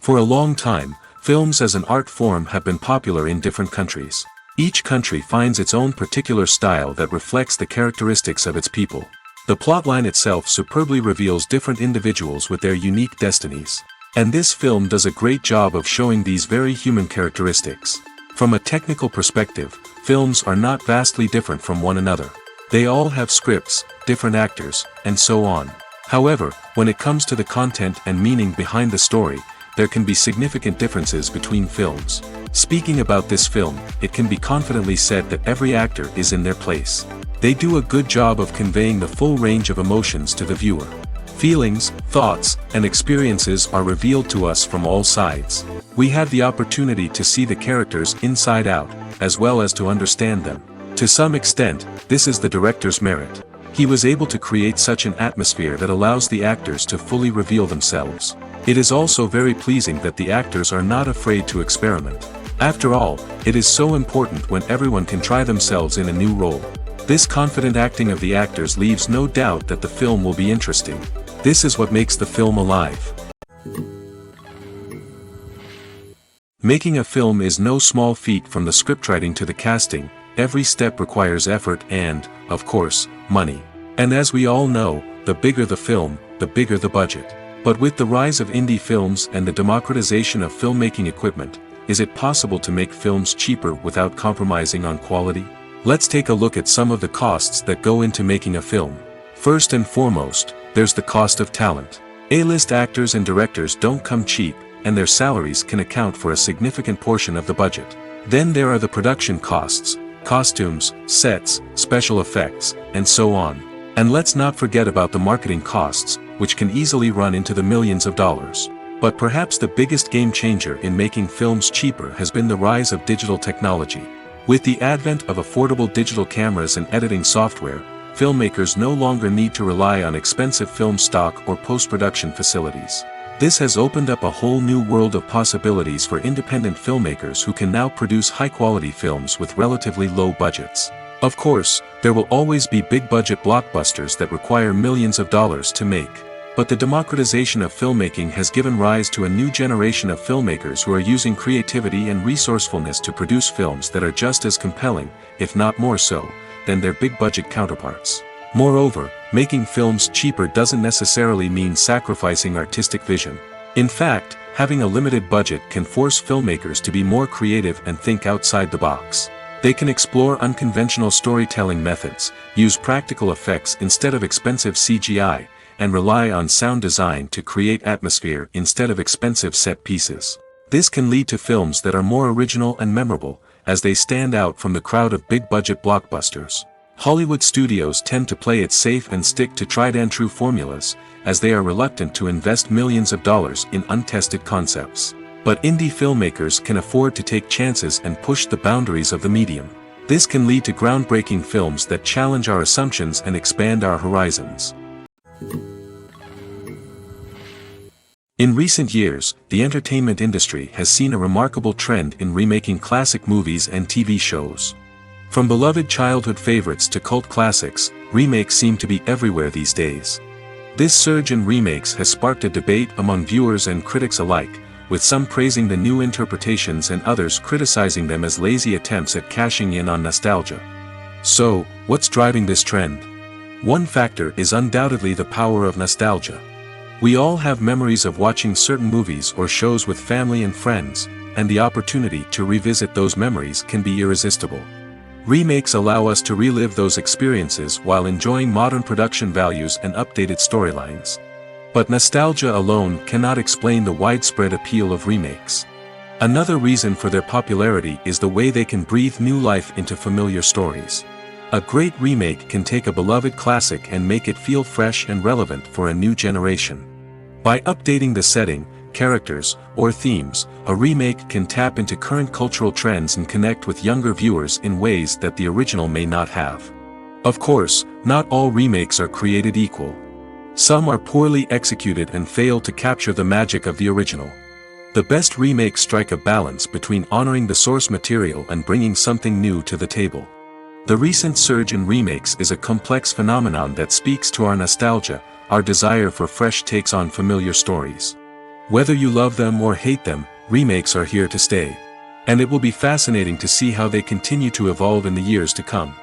For a long time, films as an art form have been popular in different countries. Each country finds its own particular style that reflects the characteristics of its people. The plotline itself superbly reveals different individuals with their unique destinies. And this film does a great job of showing these very human characteristics. From a technical perspective, films are not vastly different from one another. They all have scripts, different actors, and so on. However, when it comes to the content and meaning behind the story, there can be significant differences between films. Speaking about this film, it can be confidently said that every actor is in their place. They do a good job of conveying the full range of emotions to the viewer. Feelings, thoughts, and experiences are revealed to us from all sides. We have the opportunity to see the characters inside out, as well as to understand them. To some extent, this is the director's merit. He was able to create such an atmosphere that allows the actors to fully reveal themselves. It is also very pleasing that the actors are not afraid to experiment. After all, it is so important when everyone can try themselves in a new role. This confident acting of the actors leaves no doubt that the film will be interesting. This is what makes the film alive. Making a film is no small feat. From the scriptwriting to the casting, every step requires effort and, of course, money. And as we all know, the bigger the film, the bigger the budget. But with the rise of indie films and the democratization of filmmaking equipment, is it possible to make films cheaper without compromising on quality? Let's take a look at some of the costs that go into making a film. First and foremost, there's the cost of talent. A-list actors and directors don't come cheap, and their salaries can account for a significant portion of the budget. Then there are the production costs, costumes, sets, special effects, and so on. And let's not forget about the marketing costs, which can easily run into the millions of dollars. But perhaps the biggest game changer in making films cheaper has been the rise of digital technology. With the advent of affordable digital cameras and editing software, filmmakers no longer need to rely on expensive film stock or post-production facilities. This has opened up a whole new world of possibilities for independent filmmakers who can now produce high-quality films with relatively low budgets. Of course, there will always be big-budget blockbusters that require millions of dollars to make. But the democratization of filmmaking has given rise to a new generation of filmmakers who are using creativity and resourcefulness to produce films that are just as compelling, if not more so, than their big-budget counterparts. Moreover, making films cheaper doesn't necessarily mean sacrificing artistic vision. In fact, having a limited budget can force filmmakers to be more creative and think outside the box. They can explore unconventional storytelling methods, use practical effects instead of expensive CGI, and rely on sound design to create atmosphere instead of expensive set pieces. This can lead to films that are more original and memorable, as they stand out from the crowd of big-budget blockbusters. Hollywood studios tend to play it safe and stick to tried-and-true formulas, as they are reluctant to invest millions of dollars in untested concepts. But indie filmmakers can afford to take chances and push the boundaries of the medium. This can lead to groundbreaking films that challenge our assumptions and expand our horizons. In recent years, the entertainment industry has seen a remarkable trend in remaking classic movies and TV shows. From beloved childhood favorites to cult classics, remakes seem to be everywhere these days. This surge in remakes has sparked a debate among viewers and critics alike, with some praising the new interpretations and others criticizing them as lazy attempts at cashing in on nostalgia. So, what's driving this trend? One factor is undoubtedly the power of nostalgia. We all have memories of watching certain movies or shows with family and friends, and the opportunity to revisit those memories can be irresistible. Remakes allow us to relive those experiences while enjoying modern production values and updated storylines. But nostalgia alone cannot explain the widespread appeal of remakes. Another reason for their popularity is the way they can breathe new life into familiar stories. A great remake can take a beloved classic and make it feel fresh and relevant for a new generation. By updating the setting, characters, or themes, a remake can tap into current cultural trends and connect with younger viewers in ways that the original may not have. Of course, not all remakes are created equal. Some are poorly executed and fail to capture the magic of the original. The best remakes strike a balance between honoring the source material and bringing something new to the table. The recent surge in remakes is a complex phenomenon that speaks to our nostalgia, our desire for fresh takes on familiar stories. Whether you love them or hate them, remakes are here to stay. And it will be fascinating to see how they continue to evolve in the years to come.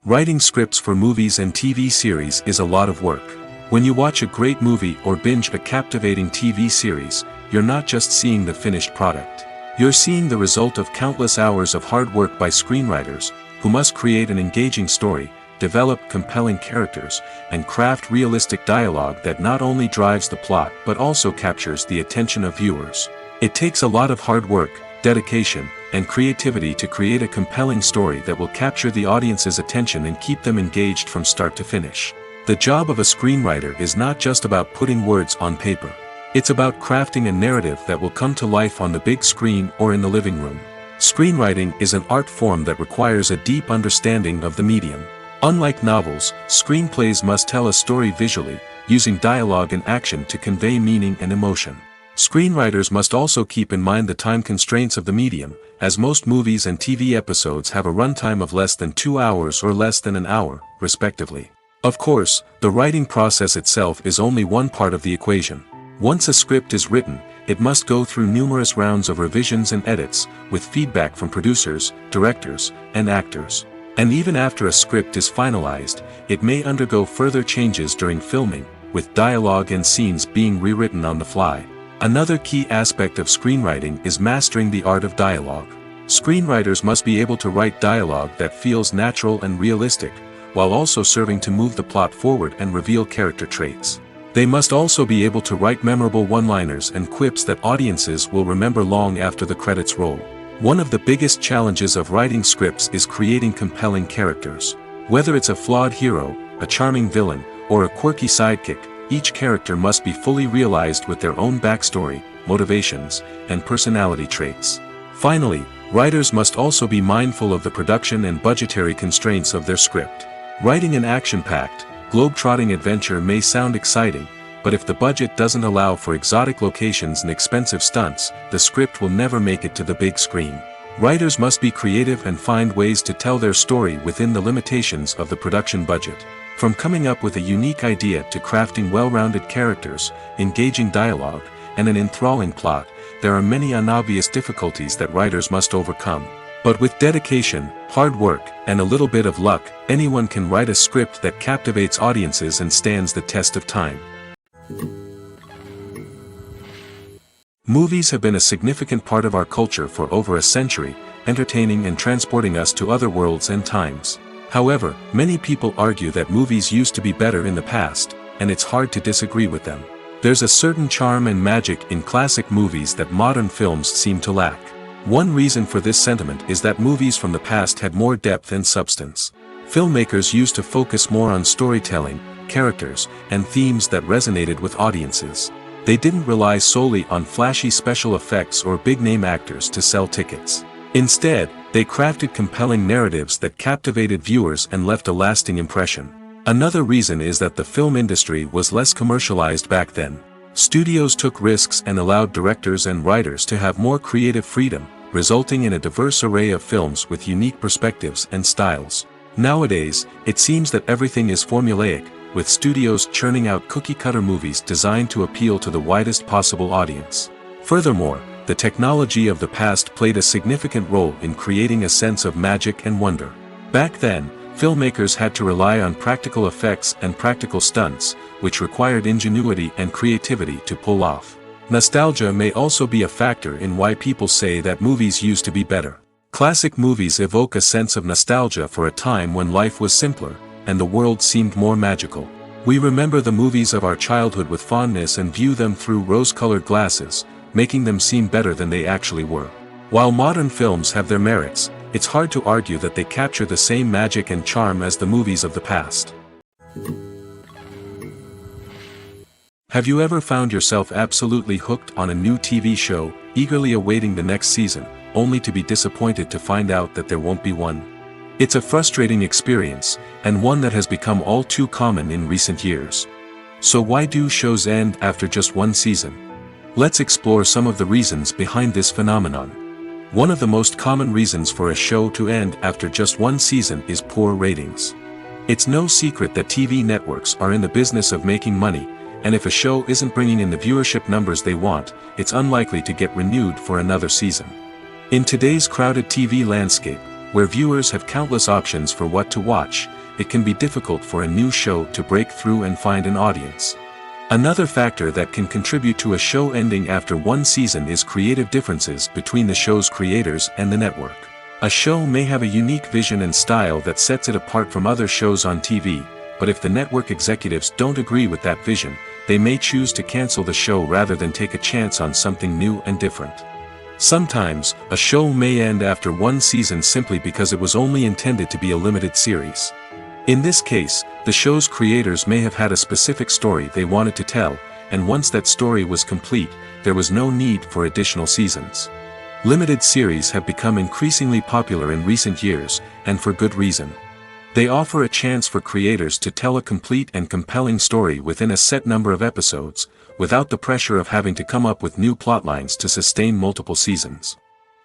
Writing scripts for movies and TV series is a lot of work. When you watch a great movie or binge a captivating TV series, you're not just seeing the finished product. You're seeing the result of countless hours of hard work by screenwriters, who must create an engaging story, develop compelling characters, and craft realistic dialogue that not only drives the plot but also captures the attention of viewers. It takes a lot of hard work, dedication, and creativity to create a compelling story that will capture the audience's attention and keep them engaged from start to finish. The job of a screenwriter is not just about putting words on paper. It's about crafting a narrative that will come to life on the big screen or in the living room. Screenwriting is an art form that requires a deep understanding of the medium. Unlike novels, screenplays must tell a story visually, using dialogue and action to convey meaning and emotion. Screenwriters must also keep in mind the time constraints of the medium, as most movies and TV episodes have a runtime of less than 2 hours or less than an hour, respectively. Of course, the writing process itself is only one part of the equation. Once a script is written, it must go through numerous rounds of revisions and edits, with feedback from producers, directors, and actors. And even after a script is finalized, it may undergo further changes during filming, with dialogue and scenes being rewritten on the fly. Another key aspect of screenwriting is mastering the art of dialogue. Screenwriters must be able to write dialogue that feels natural and realistic, while also serving to move the plot forward and reveal character traits. They must also be able to write memorable one-liners and quips that audiences will remember long after the credits roll. One of the biggest challenges of writing scripts is creating compelling characters. Whether it's a flawed hero, a charming villain, or a quirky sidekick, each character must be fully realized with their own backstory, motivations, and personality traits. Finally, writers must also be mindful of the production and budgetary constraints of their script. Writing an action-packed, globe-trotting adventure may sound exciting, but if the budget doesn't allow for exotic locations and expensive stunts, the script will never make it to the big screen. Writers must be creative and find ways to tell their story within the limitations of the production budget. From coming up with a unique idea to crafting well-rounded characters, engaging dialogue, and an enthralling plot, there are many unobvious difficulties that writers must overcome. But with dedication, hard work, and a little bit of luck, anyone can write a script that captivates audiences and stands the test of time. Movies have been a significant part of our culture for over a century, entertaining and transporting us to other worlds and times. However, many people argue that movies used to be better in the past, and it's hard to disagree with them. There's a certain charm and magic in classic movies that modern films seem to lack. One reason for this sentiment is that movies from the past had more depth and substance. Filmmakers used to focus more on storytelling, characters, and themes that resonated with audiences. They didn't rely solely on flashy special effects or big-name actors to sell tickets. Instead, they crafted compelling narratives that captivated viewers and left a lasting impression. Another reason is that the film industry was less commercialized back then. Studios took risks and allowed directors and writers to have more creative freedom, resulting in a diverse array of films with unique perspectives and styles. Nowadays, it seems that everything is formulaic, with studios churning out cookie-cutter movies designed to appeal to the widest possible audience. Furthermore, the technology of the past played a significant role in creating a sense of magic and wonder. Back then, filmmakers had to rely on practical effects and practical stunts, which required ingenuity and creativity to pull off. Nostalgia may also be a factor in why people say that movies used to be better. Classic movies evoke a sense of nostalgia for a time when life was simpler, and the world seemed more magical. We remember the movies of our childhood with fondness and view them through rose-colored glasses, making them seem better than they actually were. While modern films have their merits, it's hard to argue that they capture the same magic and charm as the movies of the past. Have you ever found yourself absolutely hooked on a new TV show, eagerly awaiting the next season, only to be disappointed to find out that there won't be one? It's a frustrating experience, and one that has become all too common in recent years. So why do shows end after just one season? Let's explore some of the reasons behind this phenomenon. One of the most common reasons for a show to end after just one season is poor ratings. It's no secret that TV networks are in the business of making money, and if a show isn't bringing in the viewership numbers they want, it's unlikely to get renewed for another season. In today's crowded TV landscape, where viewers have countless options for what to watch, it can be difficult for a new show to break through and find an audience. Another factor that can contribute to a show ending after one season is creative differences between the show's creators and the network. A show may have a unique vision and style that sets it apart from other shows on TV, but if the network executives don't agree with that vision, they may choose to cancel the show rather than take a chance on something new and different. Sometimes, a show may end after one season simply because it was only intended to be a limited series. In this case, the show's creators may have had a specific story they wanted to tell, and once that story was complete, there was no need for additional seasons. Limited series have become increasingly popular in recent years, and for good reason. They offer a chance for creators to tell a complete and compelling story within a set number of episodes, without the pressure of having to come up with new plotlines to sustain multiple seasons.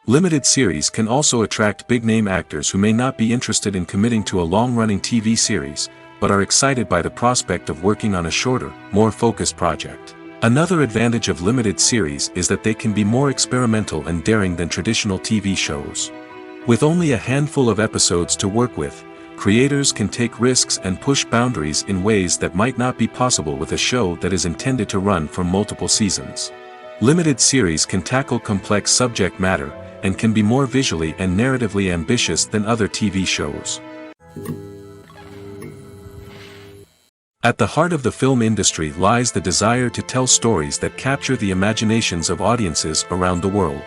Limited series can also attract big-name actors who may not be interested in committing to a long-running TV series, but are excited by the prospect of working on a shorter, more focused project. Another advantage of limited series is that they can be more experimental and daring than traditional TV shows. With only a handful of episodes to work with, creators can take risks and push boundaries in ways that might not be possible with a show that is intended to run for multiple seasons. Limited series can tackle complex subject matter, and can be more visually and narratively ambitious than other TV shows. At the heart of the film industry lies the desire to tell stories that capture the imaginations of audiences around the world.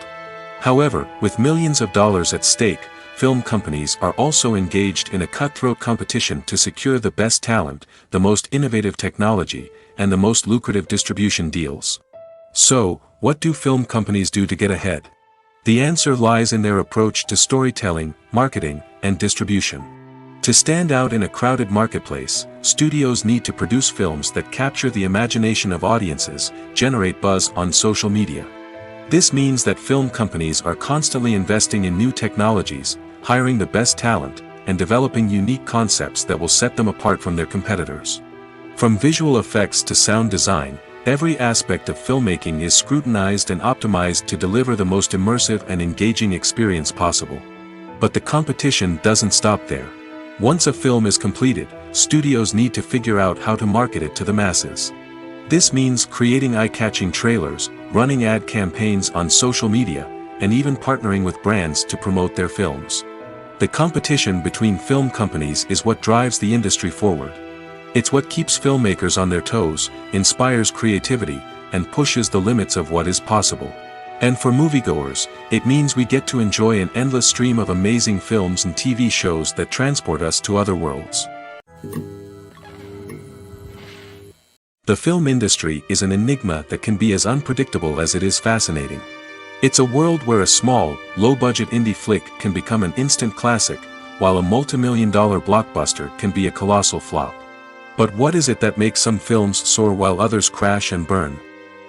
However, with millions of dollars at stake, film companies are also engaged in a cutthroat competition to secure the best talent, the most innovative technology, and the most lucrative distribution deals. So, what do film companies do to get ahead? The answer lies in their approach to storytelling, marketing, and distribution. To stand out in a crowded marketplace, studios need to produce films that capture the imagination of audiences, generate buzz on social media. This means that film companies are constantly investing in new technologies, hiring the best talent, and developing unique concepts that will set them apart from their competitors. From visual effects to sound design, every aspect of filmmaking is scrutinized and optimized to deliver the most immersive and engaging experience possible. But the competition doesn't stop there. Once a film is completed, studios need to figure out how to market it to the masses. This means creating eye-catching trailers, running ad campaigns on social media, and even partnering with brands to promote their films. The competition between film companies is what drives the industry forward. It's what keeps filmmakers on their toes, inspires creativity, and pushes the limits of what is possible. And for moviegoers, it means we get to enjoy an endless stream of amazing films and TV shows that transport us to other worlds. The film industry is an enigma that can be as unpredictable as it is fascinating. It's a world where a small, low-budget indie flick can become an instant classic, while a multi-million-dollar blockbuster can be a colossal flop. But what is it that makes some films soar while others crash and burn?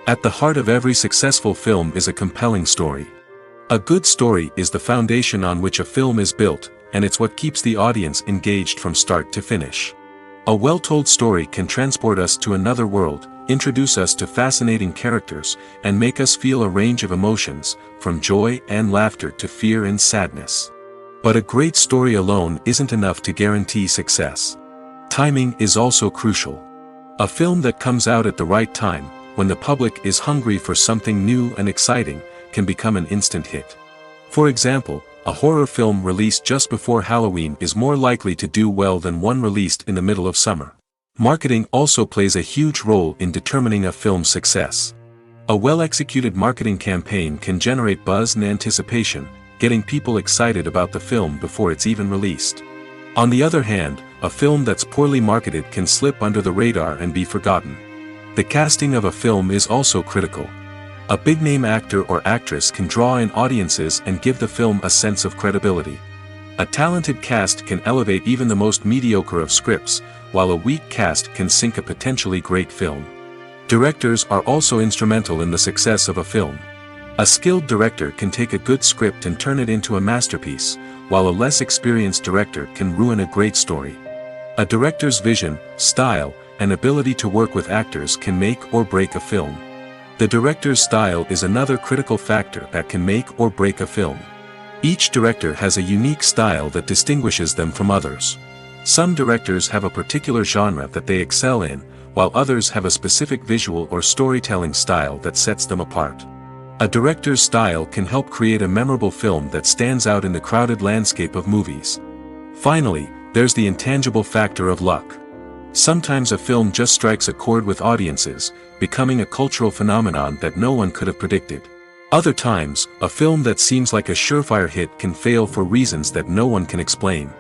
At the heart of every successful film is a compelling story. A good story is the foundation on which a film is built, and it's what keeps the audience engaged from start to finish. A well-told story can transport us to another world, introduce us to fascinating characters, and make us feel a range of emotions, from joy and laughter to fear and sadness. But a great story alone isn't enough to guarantee success. Timing is also crucial. A film that comes out at the right time, when the public is hungry for something new and exciting, can become an instant hit. For example, a horror film released just before Halloween is more likely to do well than one released in the middle of summer. Marketing also plays a huge role in determining a film's success. A well-executed marketing campaign can generate buzz and anticipation, getting people excited about the film before it's even released. On the other hand, a film that's poorly marketed can slip under the radar and be forgotten. The casting of a film is also critical. A big-name actor or actress can draw in audiences and give the film a sense of credibility. A talented cast can elevate even the most mediocre of scripts, while a weak cast can sink a potentially great film. Directors are also instrumental in the success of a film. A skilled director can take a good script and turn it into a masterpiece, while a less experienced director can ruin a great story. A director's vision, style, and ability to work with actors can make or break a film. The director's style is another critical factor that can make or break a film. Each director has a unique style that distinguishes them from others. Some directors have a particular genre that they excel in, while others have a specific visual or storytelling style that sets them apart. A director's style can help create a memorable film that stands out in the crowded landscape of movies. Finally, there's the intangible factor of luck. Sometimes a film just strikes a chord with audiences, becoming a cultural phenomenon that no one could have predicted. Other times, a film that seems like a surefire hit can fail for reasons that no one can explain.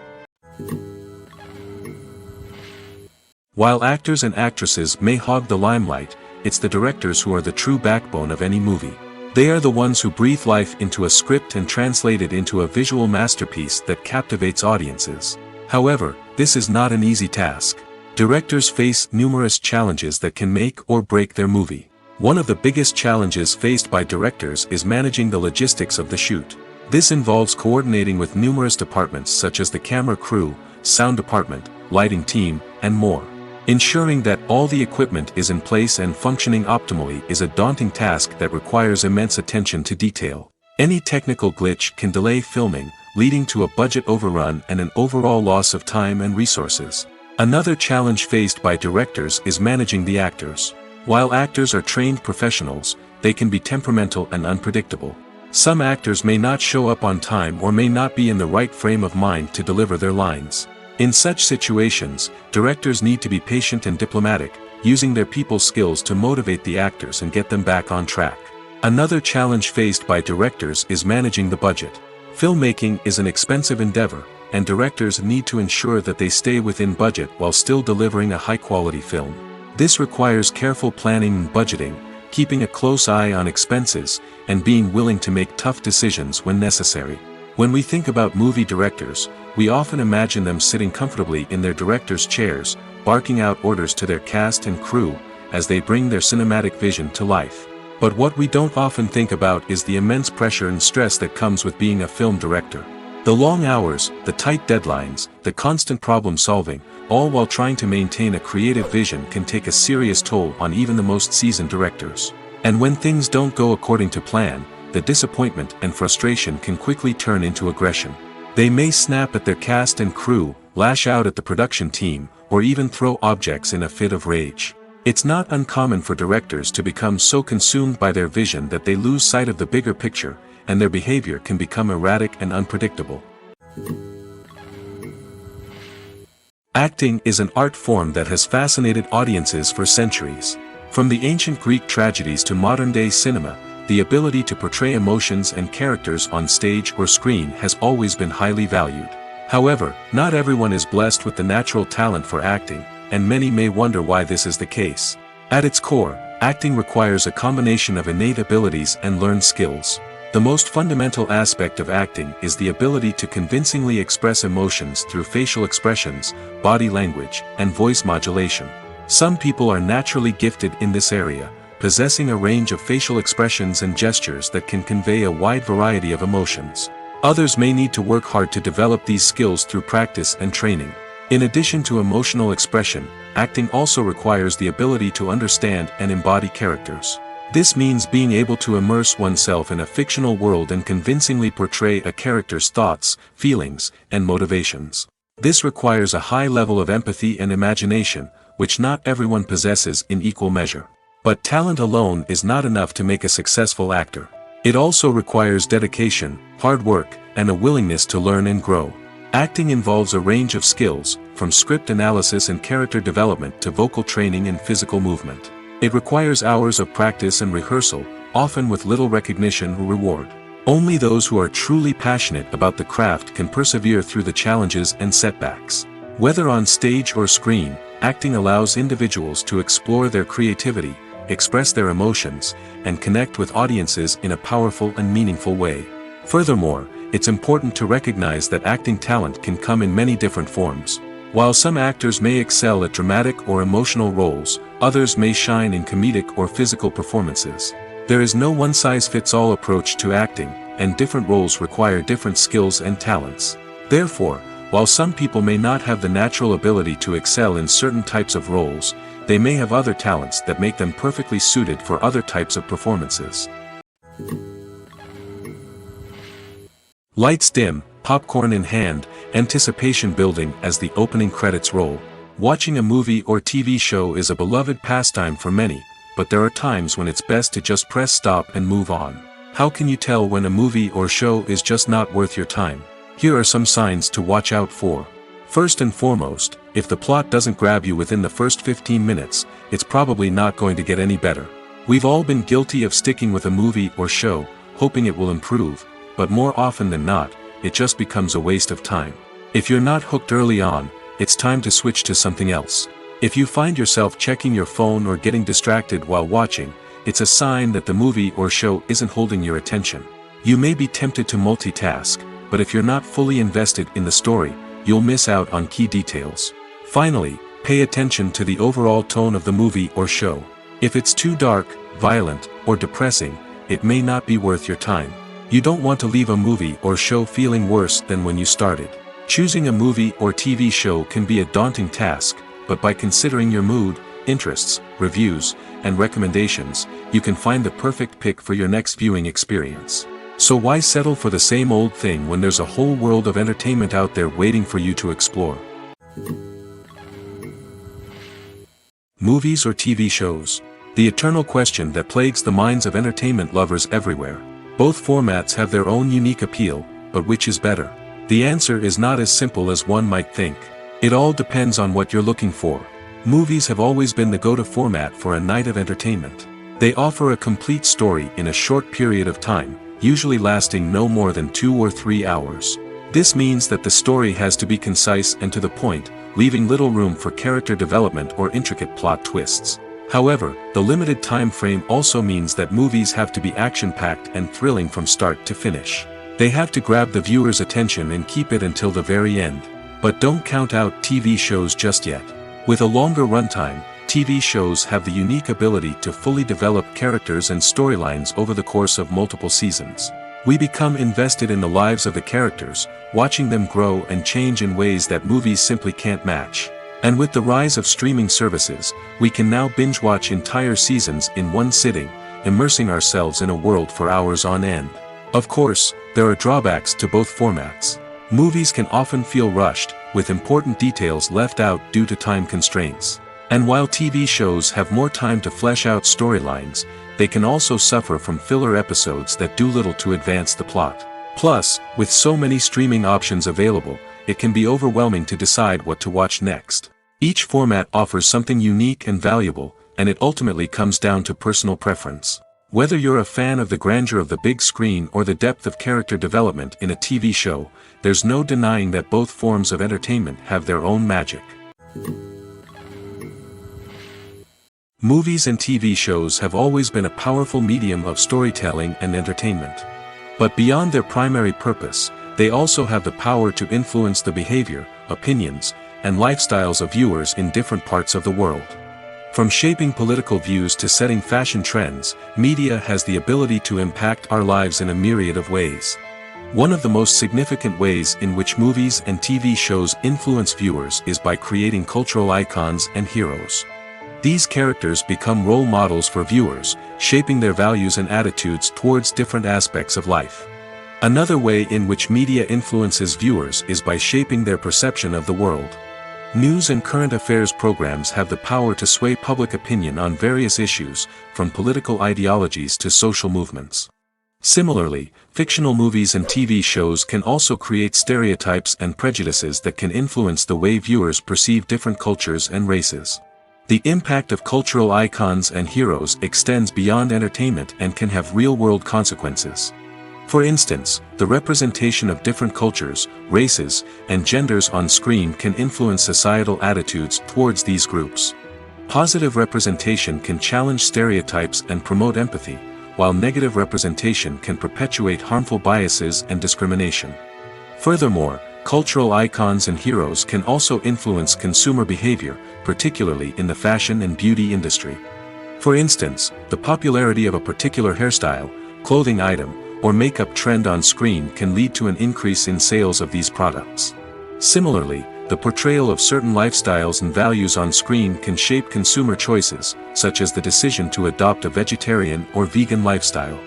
While actors and actresses may hog the limelight, it's the directors who are the true backbone of any movie. They are the ones who breathe life into a script and translate it into a visual masterpiece that captivates audiences. However, this is not an easy task. Directors face numerous challenges that can make or break their movie. One of the biggest challenges faced by directors is managing the logistics of the shoot. This involves coordinating with numerous departments such as the camera crew, sound department, lighting team, and more. Ensuring that all the equipment is in place and functioning optimally is a daunting task that requires immense attention to detail. Any technical glitch can delay filming, leading to a budget overrun and an overall loss of time and resources. Another challenge faced by directors is managing the actors. While actors are trained professionals, they can be temperamental and unpredictable. Some actors may not show up on time or may not be in the right frame of mind to deliver their lines. In such situations, directors need to be patient and diplomatic, using their people skills to motivate the actors and get them back on track. Another challenge faced by directors is managing the budget. Filmmaking is an expensive endeavor, and directors need to ensure that they stay within budget while still delivering a high-quality film. This requires careful planning and budgeting, keeping a close eye on expenses, and being willing to make tough decisions when necessary. When we think about movie directors, we often imagine them sitting comfortably in their director's chairs, barking out orders to their cast and crew, as they bring their cinematic vision to life. But what we don't often think about is the immense pressure and stress that comes with being a film director. The long hours, the tight deadlines, the constant problem solving, all while trying to maintain a creative vision can take a serious toll on even the most seasoned directors. And when things don't go according to plan, the disappointment and frustration can quickly turn into aggression. They may snap at their cast and crew, lash out at the production team, or even throw objects in a fit of rage. It's not uncommon for directors to become so consumed by their vision that they lose sight of the bigger picture, and their behavior can become erratic and unpredictable. Acting is an art form that has fascinated audiences for centuries. From the ancient Greek tragedies to modern-day cinema, the ability to portray emotions and characters on stage or screen has always been highly valued. However, not everyone is blessed with the natural talent for acting, and many may wonder why this is the case. At its core, acting requires a combination of innate abilities and learned skills. The most fundamental aspect of acting is the ability to convincingly express emotions through facial expressions, body language, and voice modulation. Some people are naturally gifted in this area, possessing a range of facial expressions and gestures that can convey a wide variety of emotions. Others may need to work hard to develop these skills through practice and training. In addition to emotional expression, acting also requires the ability to understand and embody characters. This means being able to immerse oneself in a fictional world and convincingly portray a character's thoughts, feelings, and motivations. This requires a high level of empathy and imagination, which not everyone possesses in equal measure. But talent alone is not enough to make a successful actor. It also requires dedication, hard work, and a willingness to learn and grow. Acting involves a range of skills, from script analysis and character development to vocal training and physical movement. It requires hours of practice and rehearsal, often with little recognition or reward. Only those who are truly passionate about the craft can persevere through the challenges and setbacks. Whether on stage or screen, acting allows individuals to explore their creativity, express their emotions, and connect with audiences in a powerful and meaningful way. Furthermore, it's important to recognize that acting talent can come in many different forms. While some actors may excel at dramatic or emotional roles, others may shine in comedic or physical performances. There is no one-size-fits-all approach to acting, and different roles require different skills and talents. Therefore, while some people may not have the natural ability to excel in certain types of roles, they may have other talents that make them perfectly suited for other types of performances. Lights dim, popcorn in hand, anticipation building as the opening credits roll. Watching a movie or TV show is a beloved pastime for many, but there are times when it's best to just press stop and move on. How can you tell when a movie or show is just not worth your time? Here are some signs to watch out for. First and foremost, if the plot doesn't grab you within the first 15 minutes, it's probably not going to get any better. We've all been guilty of sticking with a movie or show, hoping it will improve, but more often than not, it just becomes a waste of time. If you're not hooked early on, it's time to switch to something else. If you find yourself checking your phone or getting distracted while watching, it's a sign that the movie or show isn't holding your attention. You may be tempted to multitask, but if you're not fully invested in the story, you'll miss out on key details. Finally, pay attention to the overall tone of the movie or show. If it's too dark, violent, or depressing, it may not be worth your time. You don't want to leave a movie or show feeling worse than when you started. Choosing a movie or TV show can be a daunting task, but by considering your mood, interests, reviews, and recommendations, you can find the perfect pick for your next viewing experience. So why settle for the same old thing when there's a whole world of entertainment out there waiting for you to explore? Movies or TV shows? The eternal question that plagues the minds of entertainment lovers everywhere. Both formats have their own unique appeal, but which is better? The answer is not as simple as one might think. It all depends on what you're looking for. Movies have always been the go-to format for a night of entertainment. They offer a complete story in a short period of time, usually lasting no more than 2 or 3 hours. This means that the story has to be concise and to the point, leaving little room for character development or intricate plot twists. However, the limited time frame also means that movies have to be action-packed and thrilling from start to finish. They have to grab the viewer's attention and keep it until the very end. But don't count out TV shows just yet. With a longer runtime, TV shows have the unique ability to fully develop characters and storylines over the course of multiple seasons. We become invested in the lives of the characters, watching them grow and change in ways that movies simply can't match. And with the rise of streaming services, we can now binge-watch entire seasons in one sitting, immersing ourselves in a world for hours on end. Of course, there are drawbacks to both formats. Movies can often feel rushed, with important details left out due to time constraints. And while TV shows have more time to flesh out storylines, they can also suffer from filler episodes that do little to advance the plot. Plus, with so many streaming options available, it can be overwhelming to decide what to watch next. Each format offers something unique and valuable, and it ultimately comes down to personal preference. Whether you're a fan of the grandeur of the big screen or the depth of character development in a TV show, there's no denying that both forms of entertainment have their own magic. Movies and TV shows have always been a powerful medium of storytelling and entertainment. But beyond their primary purpose, they also have the power to influence the behavior, opinions, and lifestyles of viewers in different parts of the world. From shaping political views to setting fashion trends, media has the ability to impact our lives in a myriad of ways. One of the most significant ways in which movies and TV shows influence viewers is by creating cultural icons and heroes. These characters become role models for viewers, shaping their values and attitudes towards different aspects of life. Another way in which media influences viewers is by shaping their perception of the world. News and current affairs programs have the power to sway public opinion on various issues, from political ideologies to social movements. Similarly, fictional movies and TV shows can also create stereotypes and prejudices that can influence the way viewers perceive different cultures and races. The impact of cultural icons and heroes extends beyond entertainment and can have real-world consequences. For instance, the representation of different cultures, races, and genders on screen can influence societal attitudes towards these groups. Positive representation can challenge stereotypes and promote empathy, while negative representation can perpetuate harmful biases and discrimination. Furthermore, cultural icons and heroes can also influence consumer behavior, particularly in the fashion and beauty industry. For instance, the popularity of a particular hairstyle, clothing item, or makeup trend on screen can lead to an increase in sales of these products. Similarly, the portrayal of certain lifestyles and values on screen can shape consumer choices, such as the decision to adopt a vegetarian or vegan lifestyle.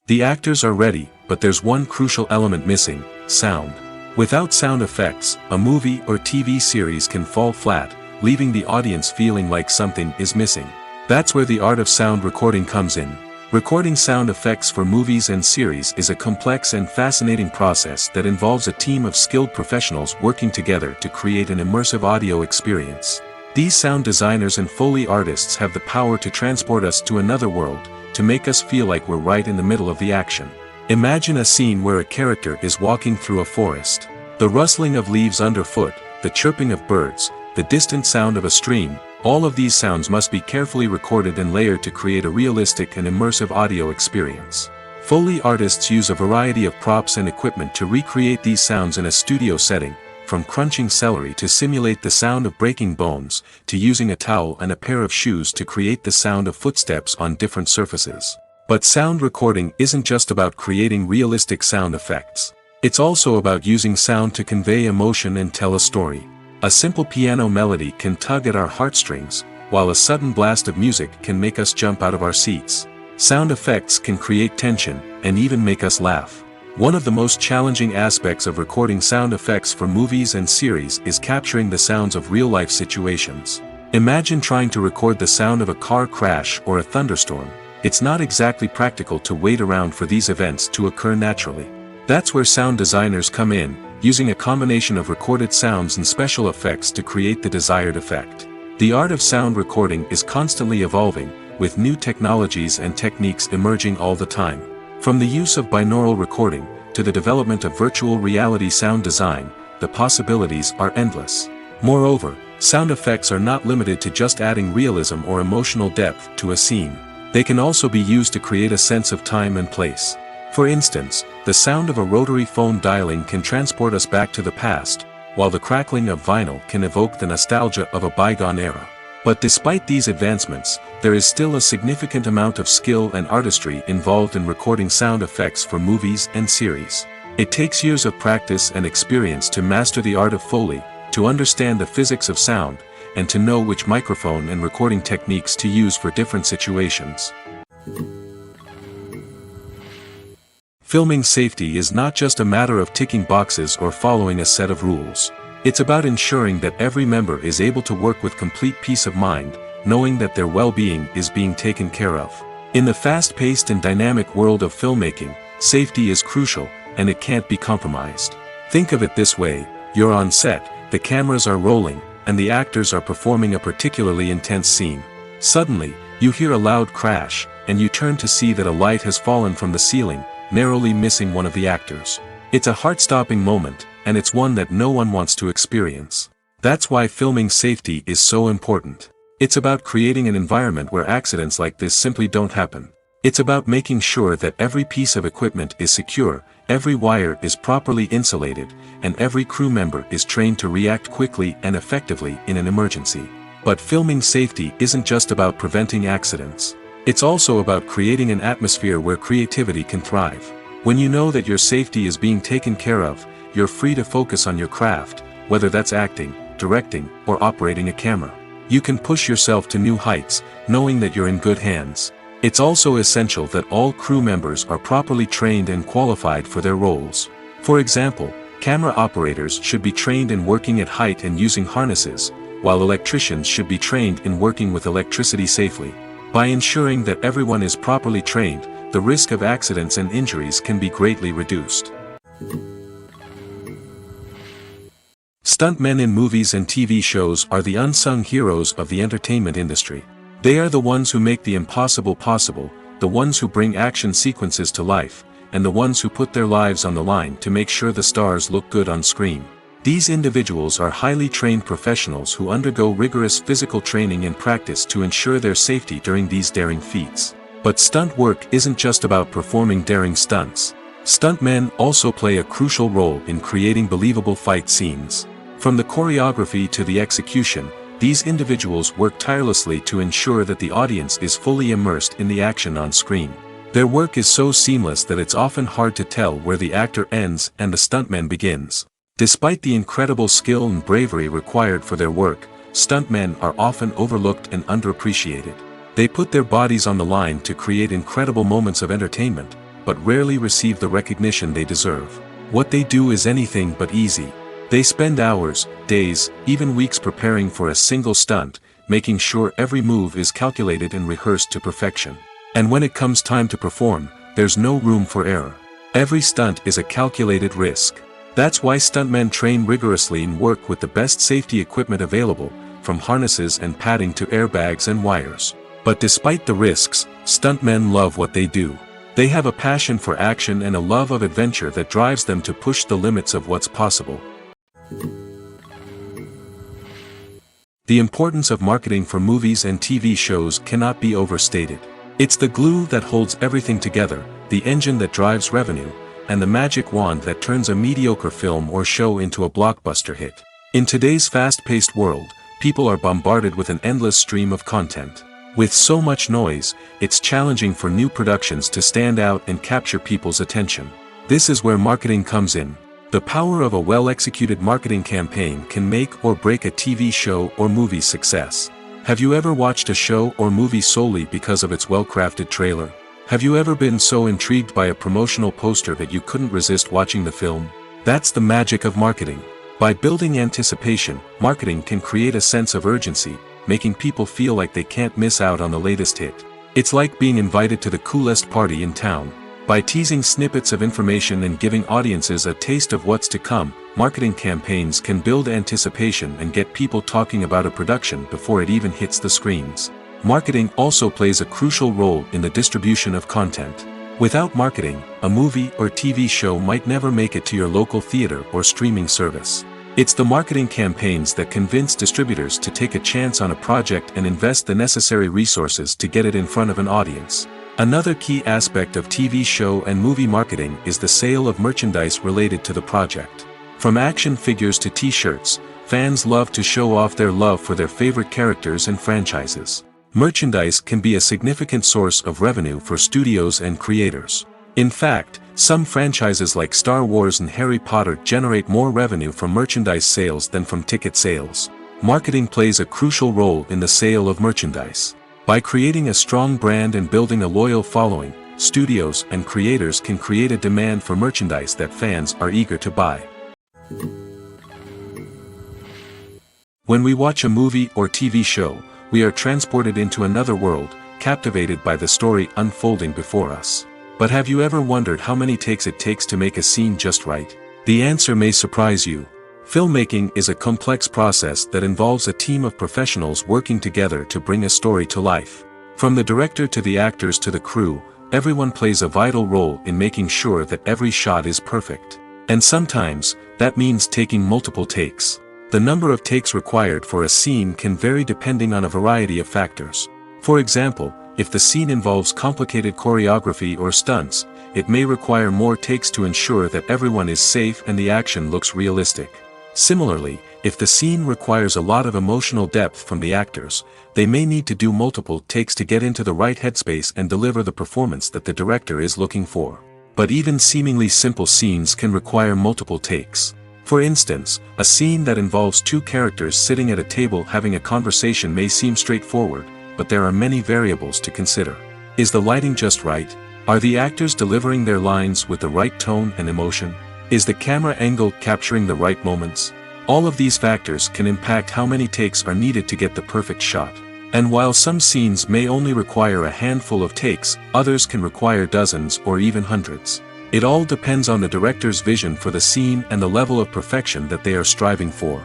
The actors are ready, but there's one crucial element missing: sound. Without sound effects, a movie or TV series can fall flat, leaving the audience feeling like something is missing. That's where the art of sound recording comes in. Recording sound effects for movies and series is a complex and fascinating process that involves a team of skilled professionals working together to create an immersive audio experience. These sound designers and Foley artists have the power to transport us to another world, to make us feel like we're right in the middle of the action. Imagine a scene where a character is walking through a forest. The rustling of leaves underfoot, the chirping of birds, the distant sound of a stream, all of these sounds must be carefully recorded and layered to create a realistic and immersive audio experience. Foley artists use a variety of props and equipment to recreate these sounds in a studio setting, from crunching celery to simulate the sound of breaking bones, to using a towel and a pair of shoes to create the sound of footsteps on different surfaces. But sound recording isn't just about creating realistic sound effects. It's also about using sound to convey emotion and tell a story. A simple piano melody can tug at our heartstrings, while a sudden blast of music can make us jump out of our seats. Sound effects can create tension, and even make us laugh. One of the most challenging aspects of recording sound effects for movies and series is capturing the sounds of real-life situations. Imagine trying to record the sound of a car crash or a thunderstorm. It's not exactly practical to wait around for these events to occur naturally. That's where sound designers come in, using a combination of recorded sounds and special effects to create the desired effect. The art of sound recording is constantly evolving, with new technologies and techniques emerging all the time. From the use of binaural recording, to the development of virtual reality sound design, the possibilities are endless. Moreover, sound effects are not limited to just adding realism or emotional depth to a scene. They can also be used to create a sense of time and place. For instance, the sound of a rotary phone dialing can transport us back to the past, while the crackling of vinyl can evoke the nostalgia of a bygone era. But despite these advancements, there is still a significant amount of skill and artistry involved in recording sound effects for movies and series. It takes years of practice and experience to master the art of Foley, to understand the physics of sound, and to know which microphone and recording techniques to use for different situations. Filming safety is not just a matter of ticking boxes or following a set of rules. It's about ensuring that every member is able to work with complete peace of mind, knowing that their well-being is being taken care of. In the fast-paced and dynamic world of filmmaking, safety is crucial, and it can't be compromised. Think of it this way: you're on set, the cameras are rolling, and the actors are performing a particularly intense scene. Suddenly, you hear a loud crash, and you turn to see that a light has fallen from the ceiling, narrowly missing one of the actors. It's a heart-stopping moment, and it's one that no one wants to experience. That's why filming safety is so important. It's about creating an environment where accidents like this simply don't happen. It's about making sure that every piece of equipment is secure, every wire is properly insulated, and every crew member is trained to react quickly and effectively in an emergency. But filming safety isn't just about preventing accidents. It's also about creating an atmosphere where creativity can thrive. When you know that your safety is being taken care of, you're free to focus on your craft, whether that's acting, directing, or operating a camera. You can push yourself to new heights, knowing that you're in good hands. It's also essential that all crew members are properly trained and qualified for their roles. For example, camera operators should be trained in working at height and using harnesses, while electricians should be trained in working with electricity safely. By ensuring that everyone is properly trained, the risk of accidents and injuries can be greatly reduced. Stuntmen in movies and TV shows are the unsung heroes of the entertainment industry. They are the ones who make the impossible possible, the ones who bring action sequences to life, and the ones who put their lives on the line to make sure the stars look good on screen. These individuals are highly trained professionals who undergo rigorous physical training and practice to ensure their safety during these daring feats. But stunt work isn't just about performing daring stunts. Stuntmen also play a crucial role in creating believable fight scenes. From the choreography to the execution, these individuals work tirelessly to ensure that the audience is fully immersed in the action on screen. Their work is so seamless that it's often hard to tell where the actor ends and the stuntman begins. Despite the incredible skill and bravery required for their work, stuntmen are often overlooked and underappreciated. They put their bodies on the line to create incredible moments of entertainment, but rarely receive the recognition they deserve. What they do is anything but easy. They spend hours, days, even weeks preparing for a single stunt, making sure every move is calculated and rehearsed to perfection. And when it comes time to perform, there's no room for error. Every stunt is a calculated risk. That's why stuntmen train rigorously and work with the best safety equipment available, from harnesses and padding to airbags and wires. But despite the risks, stuntmen love what they do. They have a passion for action and a love of adventure that drives them to push the limits of what's possible. The importance of marketing for movies and TV shows cannot be overstated. It's the glue that holds everything together, the engine that drives revenue, and the magic wand that turns a mediocre film or show into a blockbuster hit. In today's fast-paced world, people are bombarded with an endless stream of content. With so much noise, it's challenging for new productions to stand out and capture people's attention. This is where marketing comes in. The power of a well-executed marketing campaign can make or break a TV show or movie's success. Have you ever watched a show or movie solely because of its well-crafted trailer? Have you ever been so intrigued by a promotional poster that you couldn't resist watching the film? That's the magic of marketing. By building anticipation, marketing can create a sense of urgency, making people feel like they can't miss out on the latest hit. It's like being invited to the coolest party in town. By teasing snippets of information and giving audiences a taste of what's to come, marketing campaigns can build anticipation and get people talking about a production before it even hits the screens. Marketing also plays a crucial role in the distribution of content. Without marketing, a movie or TV show might never make it to your local theater or streaming service. It's the marketing campaigns that convince distributors to take a chance on a project and invest the necessary resources to get it in front of an audience. Another key aspect of TV show and movie marketing is the sale of merchandise related to the project. From action figures to t-shirts, fans love to show off their love for their favorite characters and franchises. Merchandise can be a significant source of revenue for studios and creators. In fact, some franchises like Star Wars and Harry Potter generate more revenue from merchandise sales than from ticket sales. Marketing plays a crucial role in the sale of merchandise. By creating a strong brand and building a loyal following, studios and creators can create a demand for merchandise that fans are eager to buy. When we watch a movie or TV show, we are transported into another world, captivated by the story unfolding before us. But have you ever wondered how many takes it takes to make a scene just right? The answer may surprise you. Filmmaking is a complex process that involves a team of professionals working together to bring a story to life. From the director to the actors to the crew, everyone plays a vital role in making sure that every shot is perfect. And sometimes, that means taking multiple takes. The number of takes required for a scene can vary depending on a variety of factors. For example, if the scene involves complicated choreography or stunts, it may require more takes to ensure that everyone is safe and the action looks realistic. Similarly, if the scene requires a lot of emotional depth from the actors, they may need to do multiple takes to get into the right headspace and deliver the performance that the director is looking for. But even seemingly simple scenes can require multiple takes. For instance, a scene that involves two characters sitting at a table having a conversation may seem straightforward, but there are many variables to consider. Is the lighting just right? Are the actors delivering their lines with the right tone and emotion? Is the camera angle capturing the right moments? All of these factors can impact how many takes are needed to get the perfect shot. And while some scenes may only require a handful of takes, others can require dozens or even hundreds. It all depends on the director's vision for the scene and the level of perfection that they are striving for.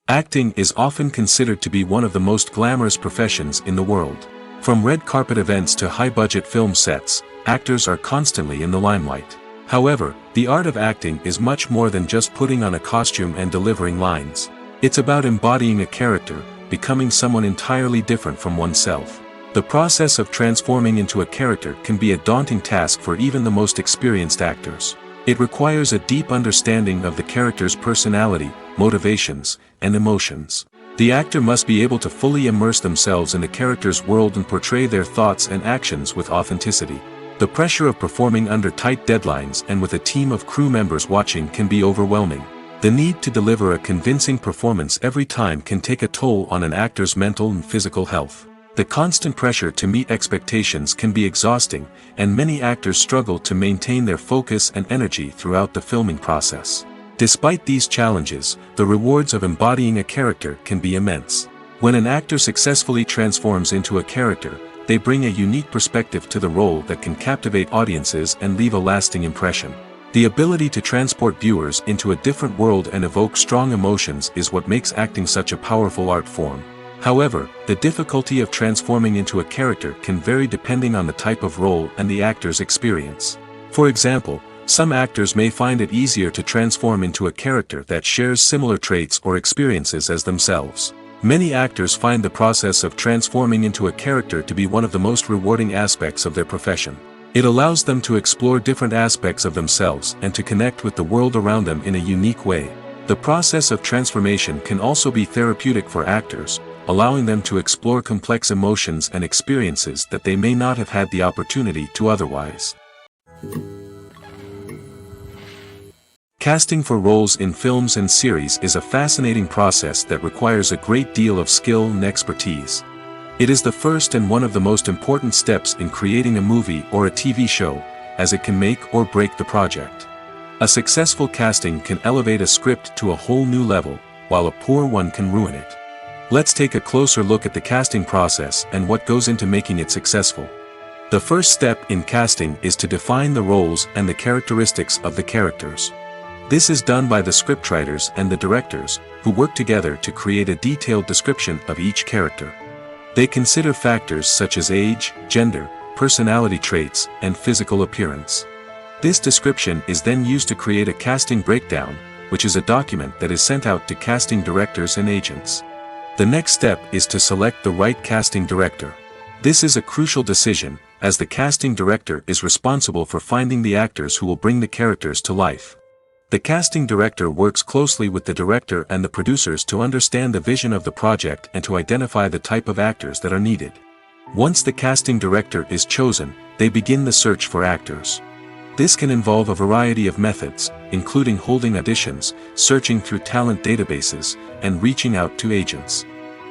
Acting is often considered to be one of the most glamorous professions in the world. From red carpet events to high-budget film sets, actors are constantly in the limelight. However, the art of acting is much more than just putting on a costume and delivering lines. It's about embodying a character, becoming someone entirely different from oneself. The process of transforming into a character can be a daunting task for even the most experienced actors. It requires a deep understanding of the character's personality, motivations, and emotions. The actor must be able to fully immerse themselves in the character's world and portray their thoughts and actions with authenticity. The pressure of performing under tight deadlines and with a team of crew members watching can be overwhelming. The need to deliver a convincing performance every time can take a toll on an actor's mental and physical health. The constant pressure to meet expectations can be exhausting, and many actors struggle to maintain their focus and energy throughout the filming process. Despite these challenges, the rewards of embodying a character can be immense. When an actor successfully transforms into a character, they bring a unique perspective to the role that can captivate audiences and leave a lasting impression. The ability to transport viewers into a different world and evoke strong emotions is what makes acting such a powerful art form. However, the difficulty of transforming into a character can vary depending on the type of role and the actor's experience. For example, some actors may find it easier to transform into a character that shares similar traits or experiences as themselves. Many actors find the process of transforming into a character to be one of the most rewarding aspects of their profession. It allows them to explore different aspects of themselves and to connect with the world around them in a unique way. The process of transformation can also be therapeutic for actors, allowing them to explore complex emotions and experiences that they may not have had the opportunity to otherwise. Casting for roles in films and series is a fascinating process that requires a great deal of skill and expertise. It is the first and one of the most important steps in creating a movie or a TV show, as it can make or break the project. A successful casting can elevate a script to a whole new level, while a poor one can ruin it. Let's take a closer look at the casting process and what goes into making it successful. The first step in casting is to define the roles and the characteristics of the characters. This is done by the scriptwriters and the directors, who work together to create a detailed description of each character. They consider factors such as age, gender, personality traits, and physical appearance. This description is then used to create a casting breakdown, which is a document that is sent out to casting directors and agents. The next step is to select the right casting director. This is a crucial decision, as the casting director is responsible for finding the actors who will bring the characters to life. The casting director works closely with the director and the producers to understand the vision of the project and to identify the type of actors that are needed. Once the casting director is chosen, they begin the search for actors. This can involve a variety of methods, including holding auditions, searching through talent databases, and reaching out to agents.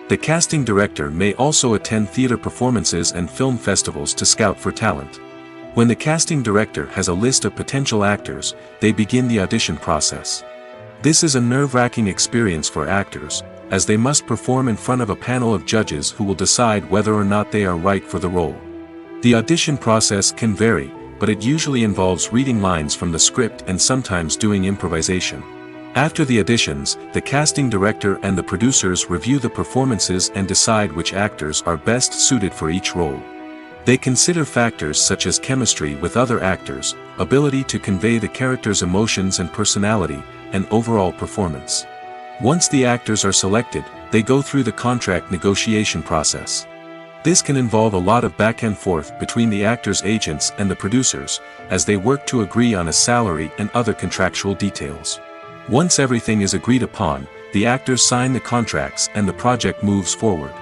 The casting director may also attend theater performances and film festivals to scout for talent. When the casting director has a list of potential actors, they begin the audition process. This is a nerve-wracking experience for actors, as they must perform in front of a panel of judges who will decide whether or not they are right for the role. The audition process can vary, but it usually involves reading lines from the script and sometimes doing improvisation. After the auditions, the casting director and the producers review the performances and decide which actors are best suited for each role. They consider factors such as chemistry with other actors, ability to convey the character's emotions and personality, and overall performance. Once the actors are selected, they go through the contract negotiation process. This can involve a lot of back and forth between the actors' agents and the producers, as they work to agree on a salary and other contractual details. Once everything is agreed upon, the actors sign the contracts and the project moves forward.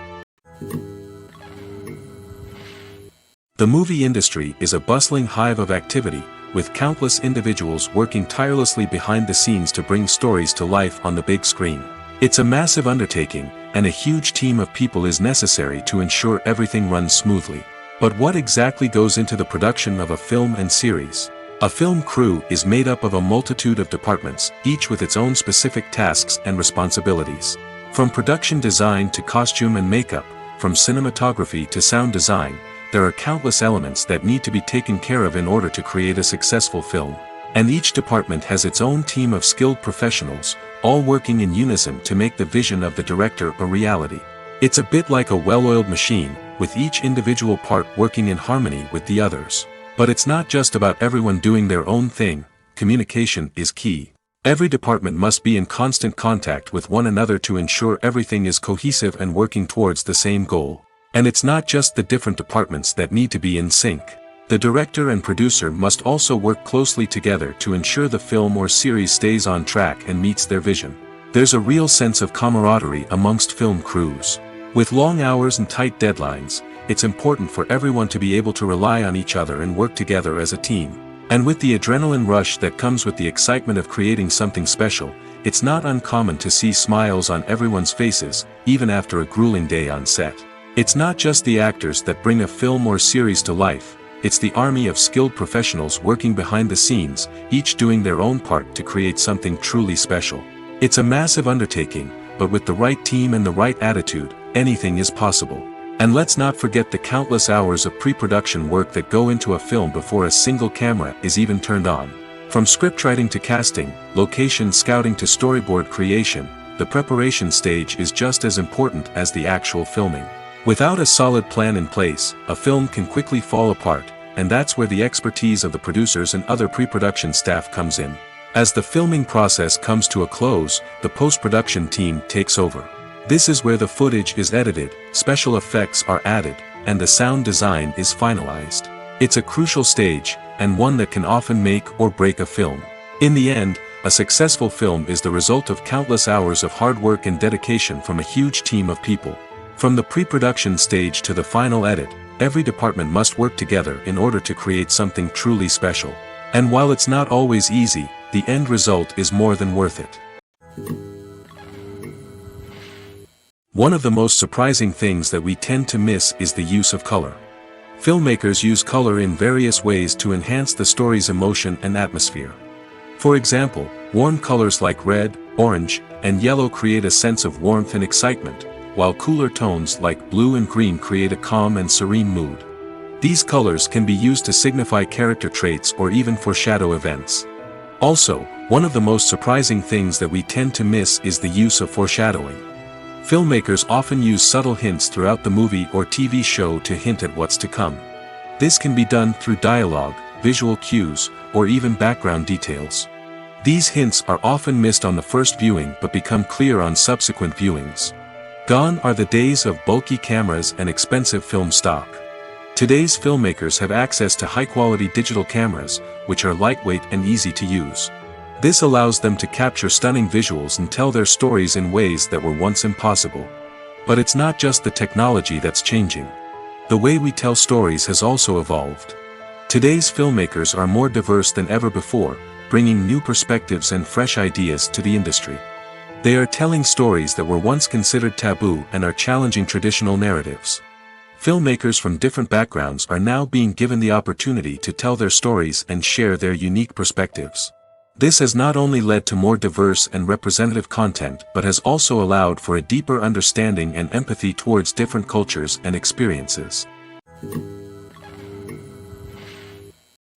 The movie industry is a bustling hive of activity, with countless individuals working tirelessly behind the scenes to bring stories to life on the big screen. It's a massive undertaking, and a huge team of people is necessary to ensure everything runs smoothly. But what exactly goes into the production of a film and series? A film crew is made up of a multitude of departments, each with its own specific tasks and responsibilities. From production design to costume and makeup, from cinematography to sound design, there are countless elements that need to be taken care of in order to create a successful film. And each department has its own team of skilled professionals, all working in unison to make the vision of the director a reality. It's a bit like a well-oiled machine, with each individual part working in harmony with the others. But it's not just about everyone doing their own thing. Communication is key. Every department must be in constant contact with one another to ensure everything is cohesive and working towards the same goal. And it's not just the different departments that need to be in sync. The director and producer must also work closely together to ensure the film or series stays on track and meets their vision. There's a real sense of camaraderie amongst film crews. With long hours and tight deadlines, it's important for everyone to be able to rely on each other and work together as a team. And with the adrenaline rush that comes with the excitement of creating something special, it's not uncommon to see smiles on everyone's faces, even after a grueling day on set. It's not just the actors that bring a film or series to life, it's the army of skilled professionals working behind the scenes, each doing their own part to create something truly special. It's a massive undertaking, but with the right team and the right attitude, anything is possible. And let's not forget the countless hours of pre-production work that go into a film before a single camera is even turned on. From scriptwriting to casting, location scouting to storyboard creation, the preparation stage is just as important as the actual filming. Without a solid plan in place, a film can quickly fall apart, and that's where the expertise of the producers and other pre-production staff comes in. As the filming process comes to a close, the post-production team takes over. This is where the footage is edited, special effects are added, and the sound design is finalized. It's a crucial stage, and one that can often make or break a film. In the end, a successful film is the result of countless hours of hard work and dedication from a huge team of people. From the pre-production stage to the final edit, every department must work together in order to create something truly special. And while it's not always easy, the end result is more than worth it. One of the most surprising things that we tend to miss is the use of color. Filmmakers use color in various ways to enhance the story's emotion and atmosphere. For example, warm colors like red, orange, and yellow create a sense of warmth and excitement, while cooler tones like blue and green create a calm and serene mood. These colors can be used to signify character traits or even foreshadow events. Also, one of the most surprising things that we tend to miss is the use of foreshadowing. Filmmakers often use subtle hints throughout the movie or TV show to hint at what's to come. This can be done through dialogue, visual cues, or even background details. These hints are often missed on the first viewing but become clear on subsequent viewings. Gone are the days of bulky cameras and expensive film stock. Today's filmmakers have access to high-quality digital cameras, which are lightweight and easy to use. This allows them to capture stunning visuals and tell their stories in ways that were once impossible. But it's not just the technology that's changing. The way we tell stories has also evolved. Today's filmmakers are more diverse than ever before, bringing new perspectives and fresh ideas to the industry. They are telling stories that were once considered taboo and are challenging traditional narratives. Filmmakers from different backgrounds are now being given the opportunity to tell their stories and share their unique perspectives. This has not only led to more diverse and representative content but has also allowed for a deeper understanding and empathy towards different cultures and experiences.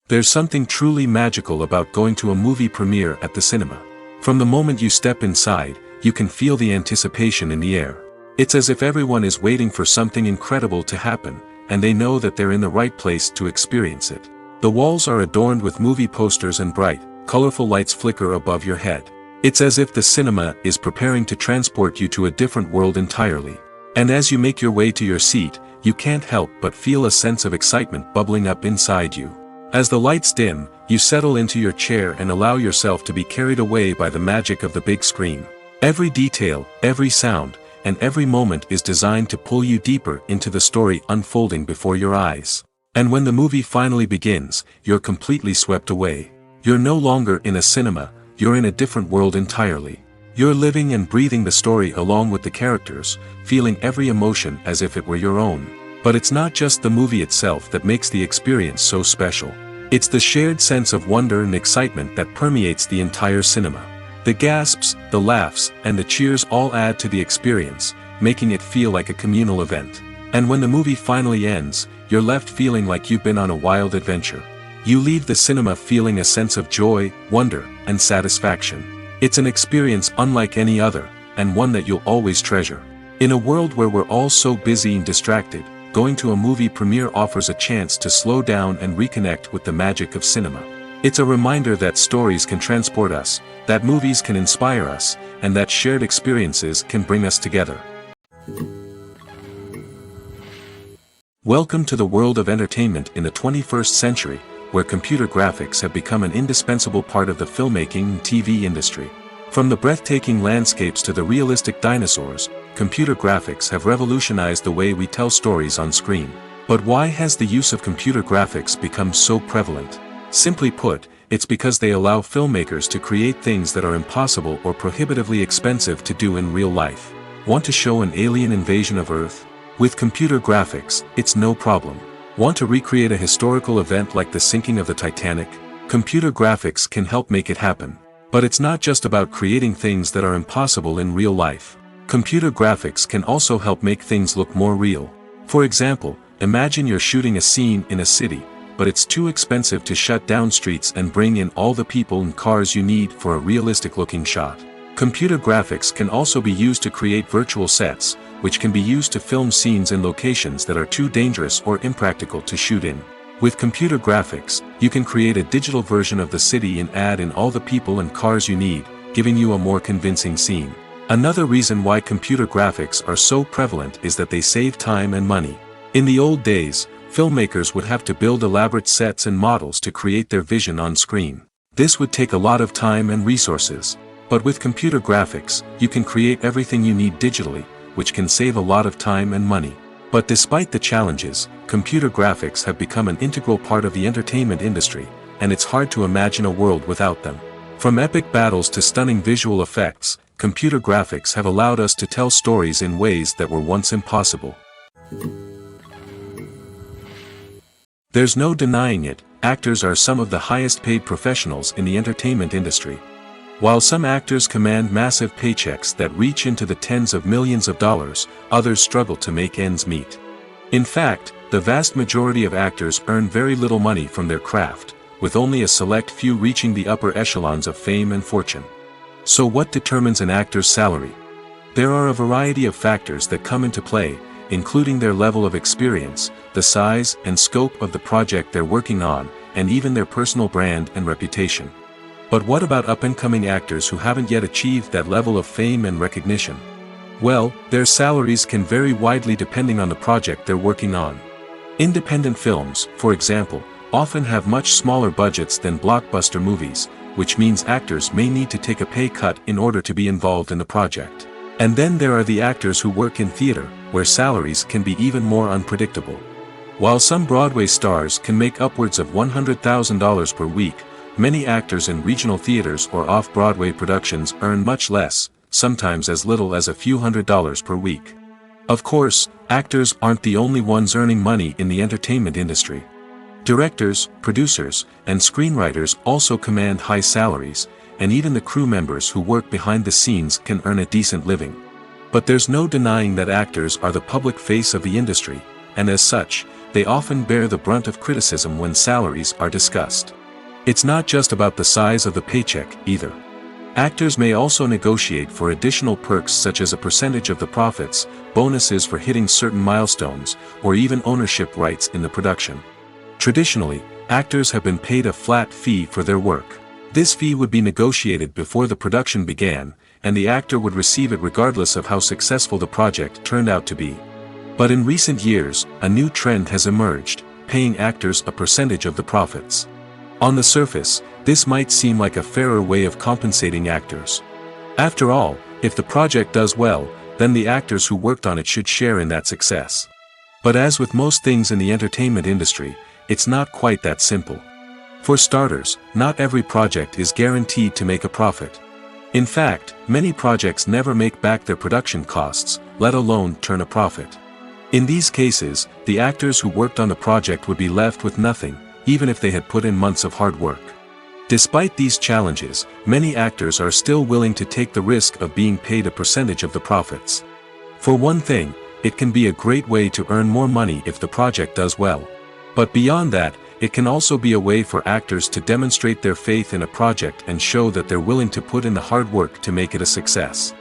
There's something truly magical about going to a movie premiere at the cinema. From the moment you step inside, you can feel the anticipation in the air. It's as if everyone is waiting for something incredible to happen, and they know that they're in the right place to experience it. The walls are adorned with movie posters and bright, colorful lights flicker above your head. It's as if the cinema is preparing to transport you to a different world entirely. And as you make your way to your seat, you can't help but feel a sense of excitement bubbling up inside you. As the lights dim, you settle into your chair and allow yourself to be carried away by the magic of the big screen. Every detail, every sound, and every moment is designed to pull you deeper into the story unfolding before your eyes. And when the movie finally begins, you're completely swept away. You're no longer in a cinema, you're in a different world entirely. You're living and breathing the story along with the characters, feeling every emotion as if it were your own. But it's not just the movie itself that makes the experience so special. It's the shared sense of wonder and excitement that permeates the entire cinema. The gasps, the laughs, and the cheers all add to the experience, making it feel like a communal event. And when the movie finally ends, you're left feeling like you've been on a wild adventure. You leave the cinema feeling a sense of joy, wonder, and satisfaction. It's an experience unlike any other, and one that you'll always treasure. In a world where we're all so busy and distracted, going to a movie premiere offers a chance to slow down and reconnect with the magic of cinema. It's a reminder that stories can transport us, that movies can inspire us, and that shared experiences can bring us together. Welcome to the world of entertainment in the 21st century, where computer graphics have become an indispensable part of the filmmaking and TV industry. From the breathtaking landscapes to the realistic dinosaurs, computer graphics have revolutionized the way we tell stories on screen. But why has the use of computer graphics become so prevalent? Simply put, it's because they allow filmmakers to create things that are impossible or prohibitively expensive to do in real life. Want to show an alien invasion of Earth? With computer graphics, it's no problem. Want to recreate a historical event like the sinking of the Titanic? Computer graphics can help make it happen. But it's not just about creating things that are impossible in real life. Computer graphics can also help make things look more real. For example, imagine you're shooting a scene in a city, but it's too expensive to shut down streets and bring in all the people and cars you need for a realistic-looking shot. Computer graphics can also be used to create virtual sets, which can be used to film scenes in locations that are too dangerous or impractical to shoot in. With computer graphics, you can create a digital version of the city and add in all the people and cars you need, giving you a more convincing scene. Another reason why computer graphics are so prevalent is that they save time and money. In the old days, filmmakers would have to build elaborate sets and models to create their vision on screen. This would take a lot of time and resources. But with computer graphics, you can create everything you need digitally, which can save a lot of time and money. But despite the challenges, computer graphics have become an integral part of the entertainment industry, and it's hard to imagine a world without them. From epic battles to stunning visual effects, computer graphics have allowed us to tell stories in ways that were once impossible. There's no denying it, actors are some of the highest paid professionals in the entertainment industry. While some actors command massive paychecks that reach into the tens of millions of dollars, others struggle to make ends meet. In fact, the vast majority of actors earn very little money from their craft, with only a select few reaching the upper echelons of fame and fortune. So what determines an actor's salary? There are a variety of factors that come into play, including their level of experience, the size and scope of the project they're working on, and even their personal brand and reputation. But what about up-and-coming actors who haven't yet achieved that level of fame and recognition? Well, their salaries can vary widely depending on the project they're working on. Independent films, for example, often have much smaller budgets than blockbuster movies, which means actors may need to take a pay cut in order to be involved in the project. And then there are the actors who work in theater, where salaries can be even more unpredictable. While some Broadway stars can make upwards of $100,000 per week, many actors in regional theaters or off-Broadway productions earn much less, sometimes as little as a few $100s per week. Of course, actors aren't the only ones earning money in the entertainment industry. Directors, producers, and screenwriters also command high salaries, and even the crew members who work behind the scenes can earn a decent living. But there's no denying that actors are the public face of the industry, and as such, they often bear the brunt of criticism when salaries are discussed. It's not just about the size of the paycheck, either. Actors may also negotiate for additional perks such as a percentage of the profits, bonuses for hitting certain milestones, or even ownership rights in the production. Traditionally, actors have been paid a flat fee for their work. This fee would be negotiated before the production began, and the actor would receive it regardless of how successful the project turned out to be. But in recent years, a new trend has emerged, paying actors a percentage of the profits. On the surface, this might seem like a fairer way of compensating actors. After all, if the project does well, then the actors who worked on it should share in that success. But as with most things in the entertainment industry, it's not quite that simple. For starters, not every project is guaranteed to make a profit. In fact, many projects never make back their production costs, let alone turn a profit. In these cases, the actors who worked on the project would be left with nothing, even if they had put in months of hard work. Despite these challenges, many actors are still willing to take the risk of being paid a percentage of the profits. For one thing, it can be a great way to earn more money if the project does well. But beyond that, it can also be a way for actors to demonstrate their faith in a project and show that they're willing to put in the hard work to make it a success.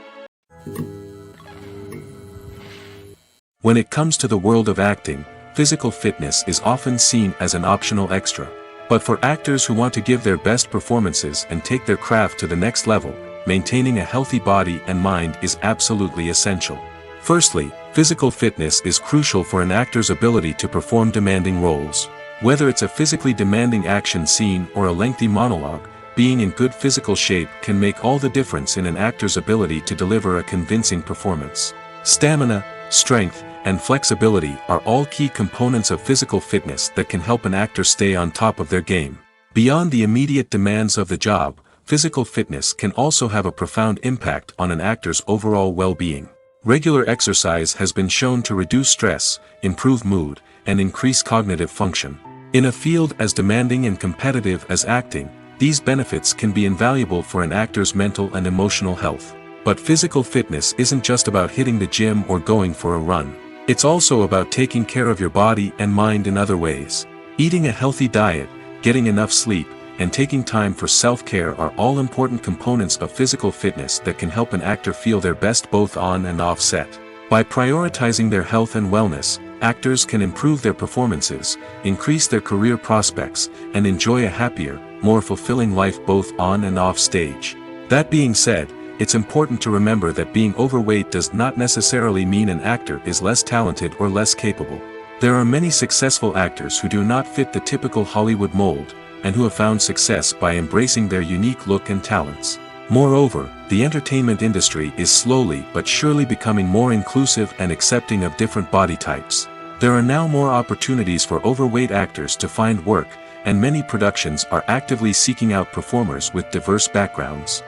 When it comes to the world of acting, physical fitness is often seen as an optional extra. But for actors who want to give their best performances and take their craft to the next level, maintaining a healthy body and mind is absolutely essential. Firstly, physical fitness is crucial for an actor's ability to perform demanding roles. Whether it's a physically demanding action scene or a lengthy monologue, being in good physical shape can make all the difference in an actor's ability to deliver a convincing performance. Stamina, strength, and flexibility are all key components of physical fitness that can help an actor stay on top of their game. Beyond the immediate demands of the job, physical fitness can also have a profound impact on an actor's overall well-being. Regular exercise has been shown to reduce stress, improve mood, and increase cognitive function. In a field as demanding and competitive as acting, these benefits can be invaluable for an actor's mental and emotional health. But physical fitness isn't just about hitting the gym or going for a run. It's also about taking care of your body and mind in other ways. Eating a healthy diet, getting enough sleep, and taking time for self-care are all important components of physical fitness that can help an actor feel their best both on and off set. By prioritizing their health and wellness, actors can improve their performances, increase their career prospects, and enjoy a happier, more fulfilling life both on and off stage. That being said, it's important to remember that being overweight does not necessarily mean an actor is less talented or less capable. There are many successful actors who do not fit the typical Hollywood mold, and who have found success by embracing their unique look and talents. Moreover, the entertainment industry is slowly but surely becoming more inclusive and accepting of different body types. There are now more opportunities for overweight actors to find work, and many productions are actively seeking out performers with diverse backgrounds.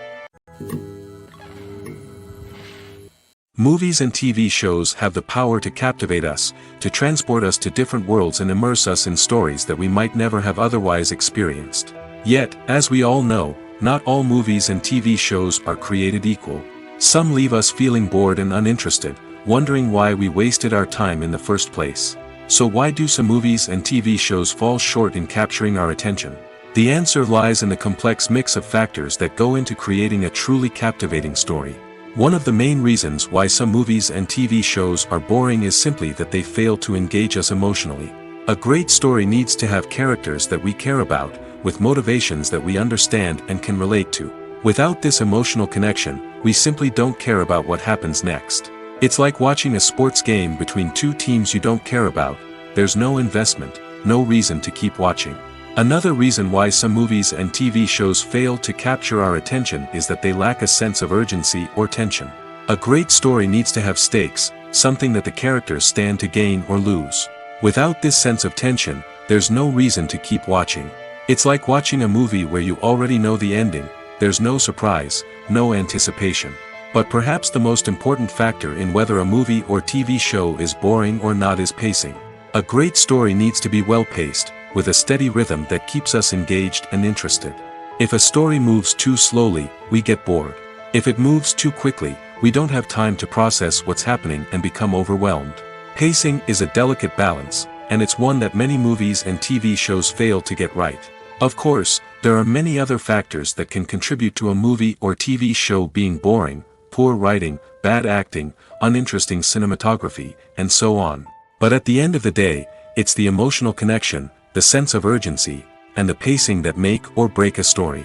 Movies and TV shows have the power to captivate us, to transport us to different worlds and immerse us in stories that we might never have otherwise experienced. Yet, as we all know, not all movies and TV shows are created equal. Some leave us feeling bored and uninterested, wondering why we wasted our time in the first place. So why do some movies and TV shows fall short in capturing our attention? The answer lies in the complex mix of factors that go into creating a truly captivating story. One of the main reasons why some movies and TV shows are boring is simply that they fail to engage us emotionally. A great story needs to have characters that we care about, with motivations that we understand and can relate to. Without this emotional connection, we simply don't care about what happens next. It's like watching a sports game between two teams you don't care about. There's no investment, no reason to keep watching. Another reason why some movies and TV shows fail to capture our attention is that they lack a sense of urgency or tension. A great story needs to have stakes, something that the characters stand to gain or lose. Without this sense of tension, there's no reason to keep watching. It's like watching a movie where you already know the ending. There's no surprise, no anticipation. But perhaps the most important factor in whether a movie or TV show is boring or not is pacing. A great story needs to be well-paced, with a steady rhythm that keeps us engaged and interested. If a story moves too slowly, we get bored. If it moves too quickly, we don't have time to process what's happening and become overwhelmed. Pacing is a delicate balance, and it's one that many movies and TV shows fail to get right. Of course, there are many other factors that can contribute to a movie or TV show being boring: poor writing, bad acting, uninteresting cinematography, and so on. But at the end of the day, it's the emotional connection, the sense of urgency, and the pacing that make or break a story.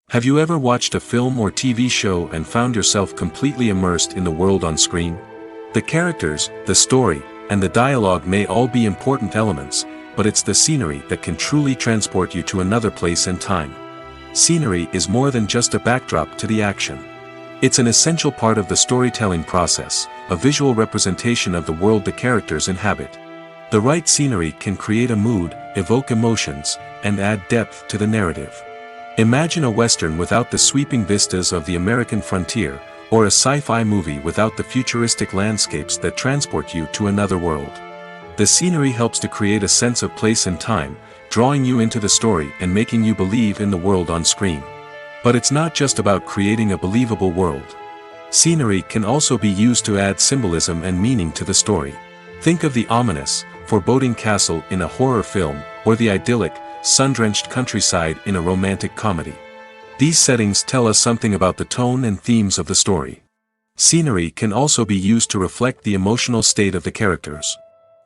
Have you ever watched a film or TV show and found yourself completely immersed in the world on screen? The characters, the story, and the dialogue may all be important elements, but it's the scenery that can truly transport you to another place and time. Scenery is more than just a backdrop to the action. It's an essential part of the storytelling process, a visual representation of the world the characters inhabit. The right scenery can create a mood, evoke emotions, and add depth to the narrative. Imagine a Western without the sweeping vistas of the American frontier, or a sci-fi movie without the futuristic landscapes that transport you to another world. The scenery helps to create a sense of place and time, drawing you into the story and making you believe in the world on screen. But it's not just about creating a believable world. Scenery can also be used to add symbolism and meaning to the story. Think of the ominous, foreboding castle in a horror film, or the idyllic, sun-drenched countryside in a romantic comedy. These settings tell us something about the tone and themes of the story. Scenery can also be used to reflect the emotional state of the characters.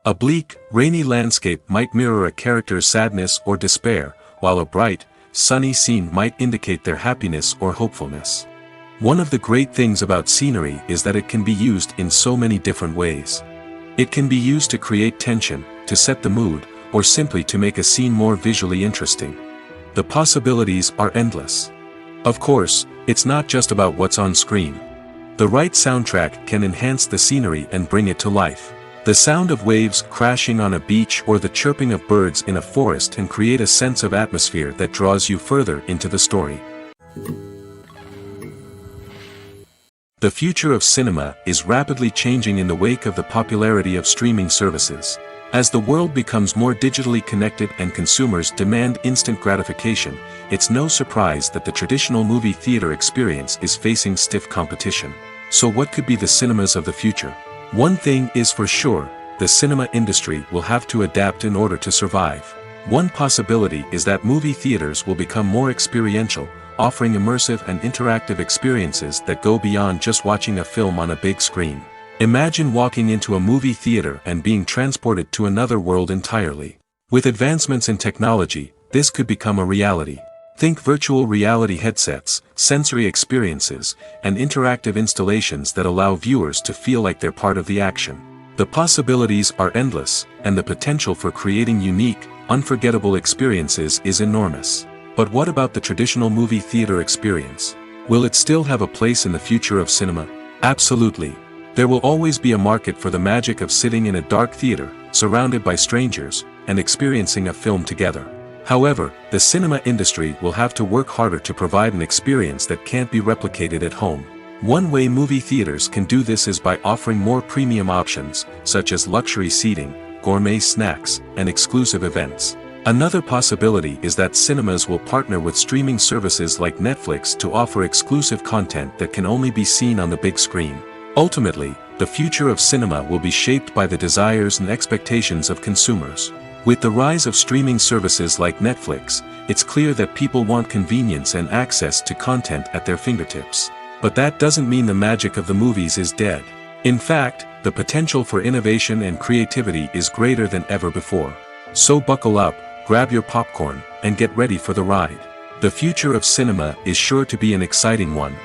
A bleak, rainy landscape might mirror a character's sadness or despair, while a bright, sunny scene might indicate their happiness or hopefulness. One of the great things about scenery is that it can be used in so many different ways. It can be used to create tension, to set the mood, or simply to make a scene more visually interesting. The possibilities are endless. Of course, it's not just about what's on screen. The right soundtrack can enhance the scenery and bring it to life. The sound of waves crashing on a beach or the chirping of birds in a forest can create a sense of atmosphere that draws you further into the story. The future of cinema is rapidly changing in the wake of the popularity of streaming services. As the world becomes more digitally connected and consumers demand instant gratification, it's no surprise that the traditional movie theater experience is facing stiff competition. So what could be the cinemas of the future? One thing is for sure, the cinema industry will have to adapt in order to survive. One possibility is that movie theaters will become more experiential, offering immersive and interactive experiences that go beyond just watching a film on a big screen. Imagine walking into a movie theater and being transported to another world entirely. With advancements in technology, this could become a reality. Think virtual reality headsets, sensory experiences, and interactive installations that allow viewers to feel like they're part of the action. The possibilities are endless, and the potential for creating unique, unforgettable experiences is enormous. But what about the traditional movie theater experience? Will it still have a place in the future of cinema? Absolutely. There will always be a market for the magic of sitting in a dark theater, surrounded by strangers, and experiencing a film together. However, the cinema industry will have to work harder to provide an experience that can't be replicated at home. One way movie theaters can do this is by offering more premium options, such as luxury seating, gourmet snacks, and exclusive events. Another possibility is that cinemas will partner with streaming services like Netflix to offer exclusive content that can only be seen on the big screen. Ultimately, the future of cinema will be shaped by the desires and expectations of consumers. With the rise of streaming services like Netflix, it's clear that people want convenience and access to content at their fingertips. But that doesn't mean the magic of the movies is dead. In fact, the potential for innovation and creativity is greater than ever before. So buckle up, grab your popcorn, and get ready for the ride. The future of cinema is sure to be an exciting one.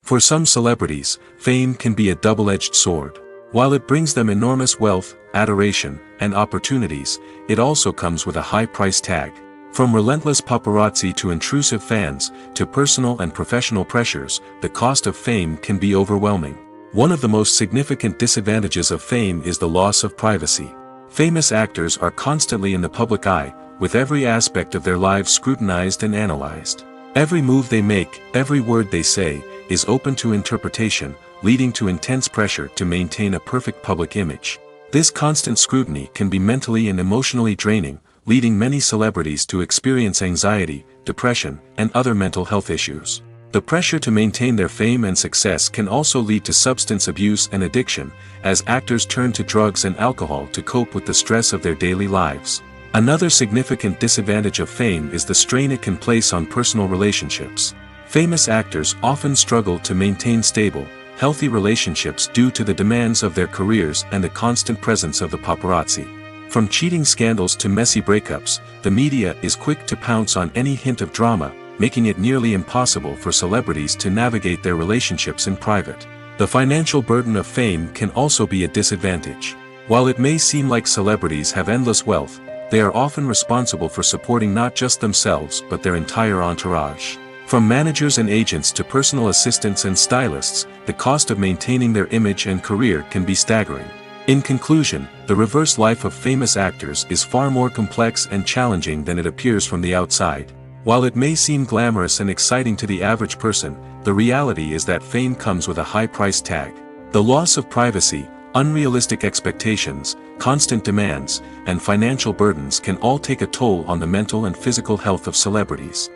For some celebrities, fame can be a double-edged sword. While it brings them enormous wealth, adoration, and opportunities, it also comes with a high price tag. From relentless paparazzi to intrusive fans, to personal and professional pressures, the cost of fame can be overwhelming. One of the most significant disadvantages of fame is the loss of privacy. Famous actors are constantly in the public eye, with every aspect of their lives scrutinized and analyzed. Every move they make, every word they say, is open to interpretation, leading to intense pressure to maintain a perfect public image. This constant scrutiny can be mentally and emotionally draining, leading many celebrities to experience anxiety, depression, and other mental health issues. The pressure to maintain their fame and success can also lead to substance abuse and addiction, as actors turn to drugs and alcohol to cope with the stress of their daily lives. Another significant disadvantage of fame is the strain it can place on personal relationships. Famous actors often struggle to maintain stable, healthy relationships due to the demands of their careers and the constant presence of the paparazzi. From cheating scandals to messy breakups, the media is quick to pounce on any hint of drama, making it nearly impossible for celebrities to navigate their relationships in private. The financial burden of fame can also be a disadvantage. While it may seem like celebrities have endless wealth, they are often responsible for supporting not just themselves but their entire entourage. From managers and agents to personal assistants and stylists, the cost of maintaining their image and career can be staggering. In conclusion, the reverse life of famous actors is far more complex and challenging than it appears from the outside. While it may seem glamorous and exciting to the average person, the reality is that fame comes with a high price tag. The loss of privacy, unrealistic expectations, constant demands, and financial burdens can all take a toll on the mental and physical health of celebrities.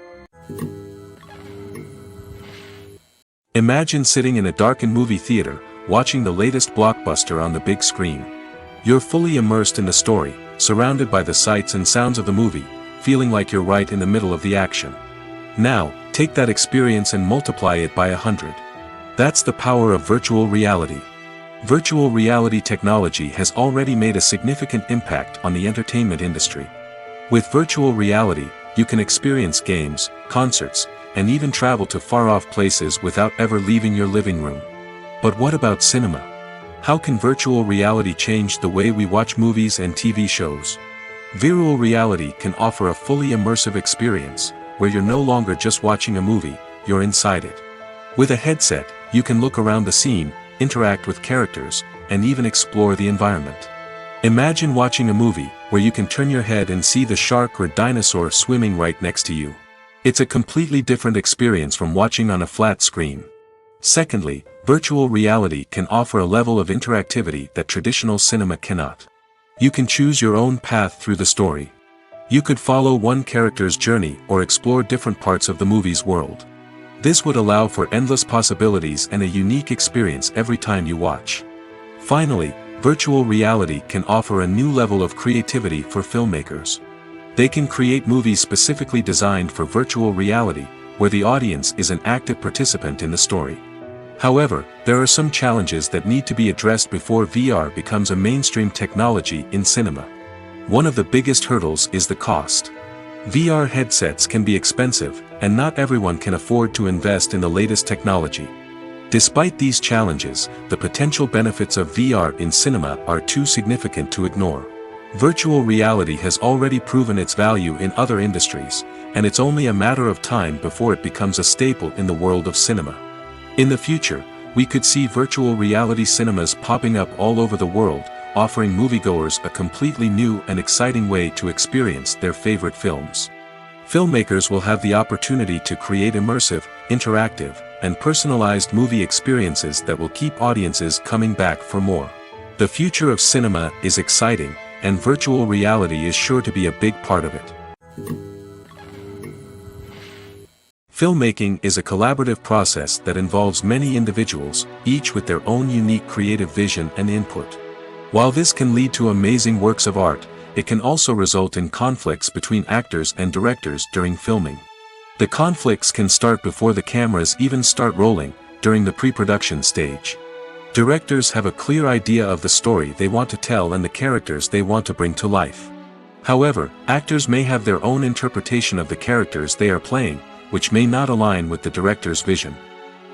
Imagine sitting in a darkened movie theater, watching the latest blockbuster on the big screen. You're fully immersed in the story, surrounded by the sights and sounds of the movie, feeling like you're right in the middle of the action. Now, take that experience and multiply it by 100. That's the power of virtual reality. Virtual reality technology has already made a significant impact on the entertainment industry. With virtual reality, you can experience games, concerts, and even travel to far-off places without ever leaving your living room. But what about cinema? How can virtual reality change the way we watch movies and TV shows? Virtual reality can offer a fully immersive experience, where you're no longer just watching a movie, you're inside it. With a headset, you can look around the scene, interact with characters, and even explore the environment. Imagine watching a movie, where you can turn your head and see the shark or dinosaur swimming right next to you. It's a completely different experience from watching on a flat screen. Secondly, virtual reality can offer a level of interactivity that traditional cinema cannot. You can choose your own path through the story. You could follow one character's journey or explore different parts of the movie's world. This would allow for endless possibilities and a unique experience every time you watch. Finally, virtual reality can offer a new level of creativity for filmmakers. They can create movies specifically designed for virtual reality, where the audience is an active participant in the story. However, there are some challenges that need to be addressed before VR becomes a mainstream technology in cinema. One of the biggest hurdles is the cost. VR headsets can be expensive, and not everyone can afford to invest in the latest technology. Despite these challenges, the potential benefits of VR in cinema are too significant to ignore. Virtual reality has already proven its value in other industries, and it's only a matter of time before it becomes a staple in the world of cinema. In the future, we could see virtual reality cinemas popping up all over the world, offering moviegoers a completely new and exciting way to experience their favorite films. Filmmakers will have the opportunity to create immersive, interactive, and personalized movie experiences that will keep audiences coming back for more. The future of cinema is exciting, and virtual reality is sure to be a big part of it. Filmmaking is a collaborative process that involves many individuals, each with their own unique creative vision and input. While this can lead to amazing works of art, it can also result in conflicts between actors and directors during filming. The conflicts can start before the cameras even start rolling, during the pre-production stage. Directors have a clear idea of the story they want to tell and the characters they want to bring to life. However, actors may have their own interpretation of the characters they are playing, which may not align with the director's vision.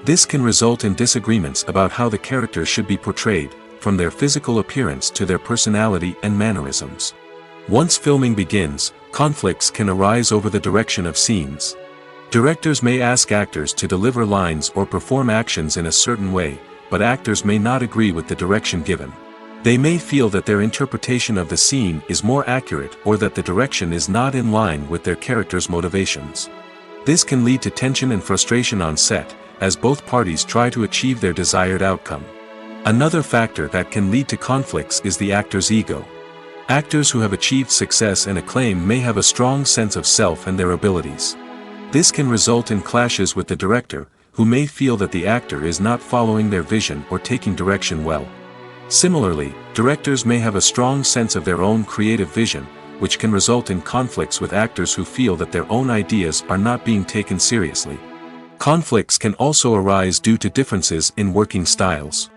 This can result in disagreements about how the characters should be portrayed, from their physical appearance to their personality and mannerisms. Once filming begins, conflicts can arise over the direction of scenes. Directors may ask actors to deliver lines or perform actions in a certain way, but actors may not agree with the direction given. They may feel that their interpretation of the scene is more accurate or that the direction is not in line with their character's motivations. This can lead to tension and frustration on set, as both parties try to achieve their desired outcome. Another factor that can lead to conflicts is the actor's ego. Actors who have achieved success and acclaim may have a strong sense of self and their abilities. This can result in clashes with the director, who may feel that the actor is not following their vision or taking direction well. Similarly, directors may have a strong sense of their own creative vision, which can result in conflicts with actors who feel that their own ideas are not being taken seriously. Conflicts can also arise due to differences in working styles.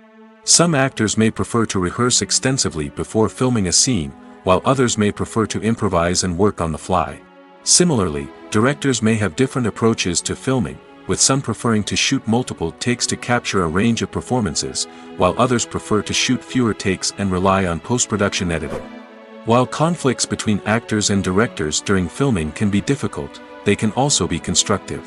Some actors may prefer to rehearse extensively before filming a scene, while others may prefer to improvise and work on the fly. Similarly, directors may have different approaches to filming, with some preferring to shoot multiple takes to capture a range of performances, while others prefer to shoot fewer takes and rely on post-production editing. While conflicts between actors and directors during filming can be difficult, they can also be constructive.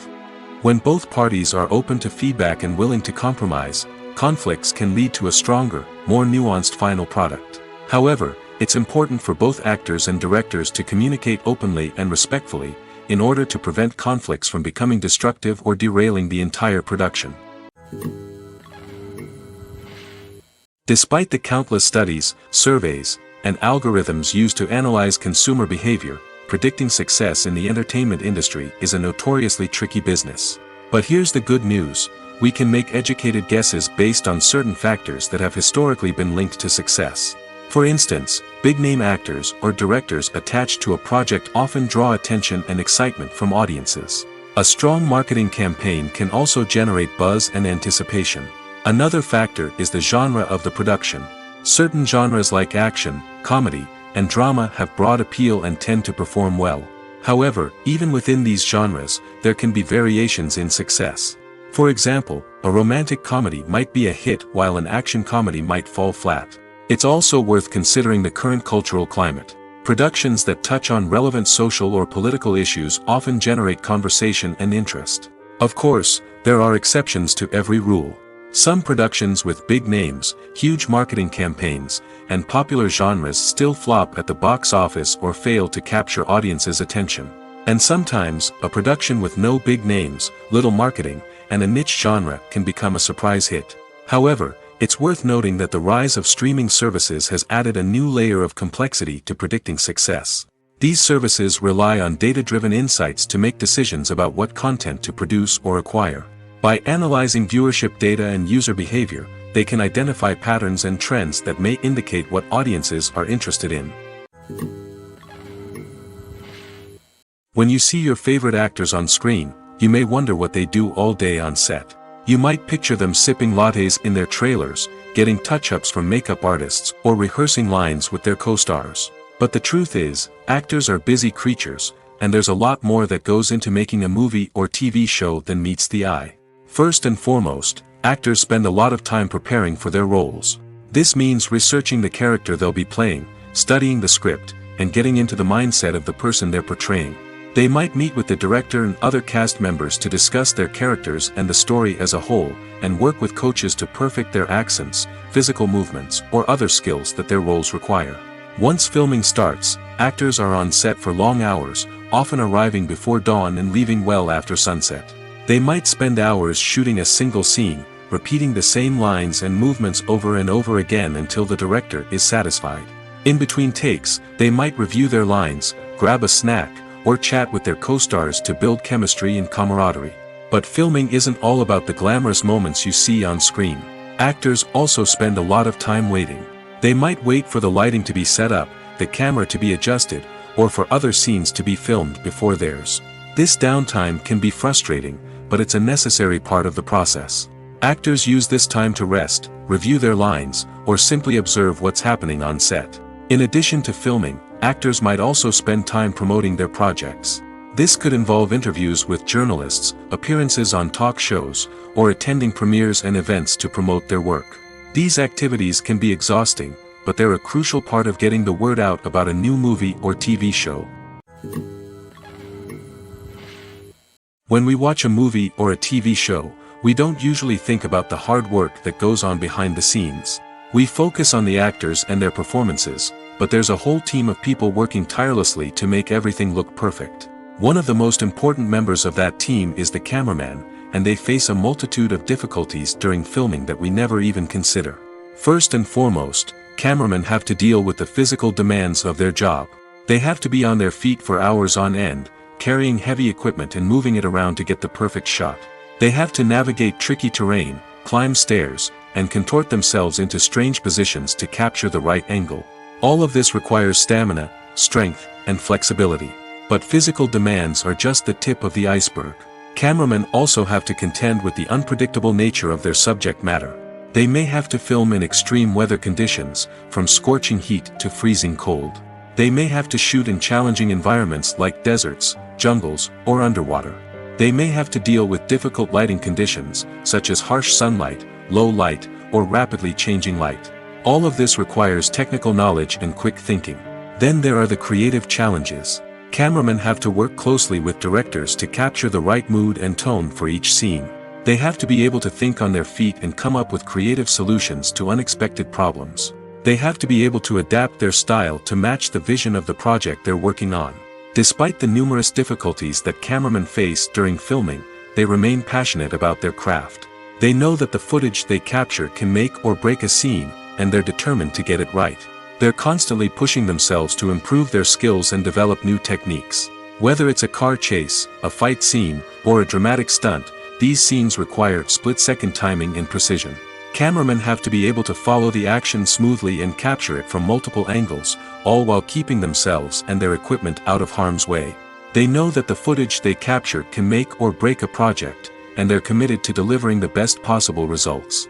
When both parties are open to feedback and willing to compromise, conflicts can lead to a stronger, more nuanced final product. However, it's important for both actors and directors to communicate openly and respectfully, in order to prevent conflicts from becoming destructive or derailing the entire production. Despite the countless studies, surveys, and algorithms used to analyze consumer behavior, predicting success in the entertainment industry is a notoriously tricky business. But here's the good news: we can make educated guesses based on certain factors that have historically been linked to success. For instance, big-name actors or directors attached to a project often draw attention and excitement from audiences. A strong marketing campaign can also generate buzz and anticipation. Another factor is the genre of the production. Certain genres like action, comedy, and drama have broad appeal and tend to perform well. However, even within these genres, there can be variations in success. For example, a romantic comedy might be a hit while an action comedy might fall flat. It's also worth considering the current cultural climate. Productions that touch on relevant social or political issues often generate conversation and interest. Of course, there are exceptions to every rule. Some productions with big names, huge marketing campaigns, and popular genres still flop at the box office or fail to capture audiences' attention. And sometimes, a production with no big names, little marketing, and a niche genre can become a surprise hit. However, it's worth noting that the rise of streaming services has added a new layer of complexity to predicting success. These services rely on data-driven insights to make decisions about what content to produce or acquire. By analyzing viewership data and user behavior, they can identify patterns and trends that may indicate what audiences are interested in. When you see your favorite actors on screen, you may wonder what they do all day on set. You might picture them sipping lattes in their trailers, getting touch-ups from makeup artists, or rehearsing lines with their co-stars. But the truth is, actors are busy creatures, and there's a lot more that goes into making a movie or TV show than meets the eye. First and foremost, actors spend a lot of time preparing for their roles. This means researching the character they'll be playing, studying the script, and getting into the mindset of the person they're portraying. They might meet with the director and other cast members to discuss their characters and the story as a whole, and work with coaches to perfect their accents, physical movements, or other skills that their roles require. Once filming starts, actors are on set for long hours, often arriving before dawn and leaving well after sunset. They might spend hours shooting a single scene, repeating the same lines and movements over and over again until the director is satisfied. In between takes, they might review their lines, grab a snack, or chat with their co-stars to build chemistry and camaraderie. But filming isn't all about the glamorous moments you see on screen. Actors also spend a lot of time waiting. They might wait for the lighting to be set up, the camera to be adjusted, or for other scenes to be filmed before theirs. This downtime can be frustrating, but it's a necessary part of the process. Actors use this time to rest, review their lines, or simply observe what's happening on set. In addition to filming, actors might also spend time promoting their projects. This could involve interviews with journalists, appearances on talk shows, or attending premieres and events to promote their work. These activities can be exhausting, but they're a crucial part of getting the word out about a new movie or TV show. When we watch a movie or a TV show, we don't usually think about the hard work that goes on behind the scenes. We focus on the actors and their performances, but there's a whole team of people working tirelessly to make everything look perfect. One of the most important members of that team is the cameraman, and they face a multitude of difficulties during filming that we never even consider. First and foremost, cameramen have to deal with the physical demands of their job. They have to be on their feet for hours on end, carrying heavy equipment and moving it around to get the perfect shot. They have to navigate tricky terrain, climb stairs, and contort themselves into strange positions to capture the right angle. All of this requires stamina, strength, and flexibility. But physical demands are just the tip of the iceberg. Cameramen also have to contend with the unpredictable nature of their subject matter. They may have to film in extreme weather conditions, from scorching heat to freezing cold. They may have to shoot in challenging environments like deserts, jungles, or underwater. They may have to deal with difficult lighting conditions, such as harsh sunlight, low light, or rapidly changing light. All of this requires technical knowledge and quick thinking. Then there are the creative challenges. Cameramen have to work closely with directors to capture the right mood and tone for each scene. They have to be able to think on their feet and come up with creative solutions to unexpected problems. They have to be able to adapt their style to match the vision of the project they're working on. Despite the numerous difficulties that cameramen face during filming, they remain passionate about their craft. They know that the footage they capture can make or break a scene, and they're determined to get it right. They're constantly pushing themselves to improve their skills and develop new techniques. Whether it's a car chase, a fight scene, or a dramatic stunt, these scenes require split-second timing and precision. Cameramen have to be able to follow the action smoothly and capture it from multiple angles, all while keeping themselves and their equipment out of harm's way. They know that the footage they capture can make or break a project, and they're committed to delivering the best possible results.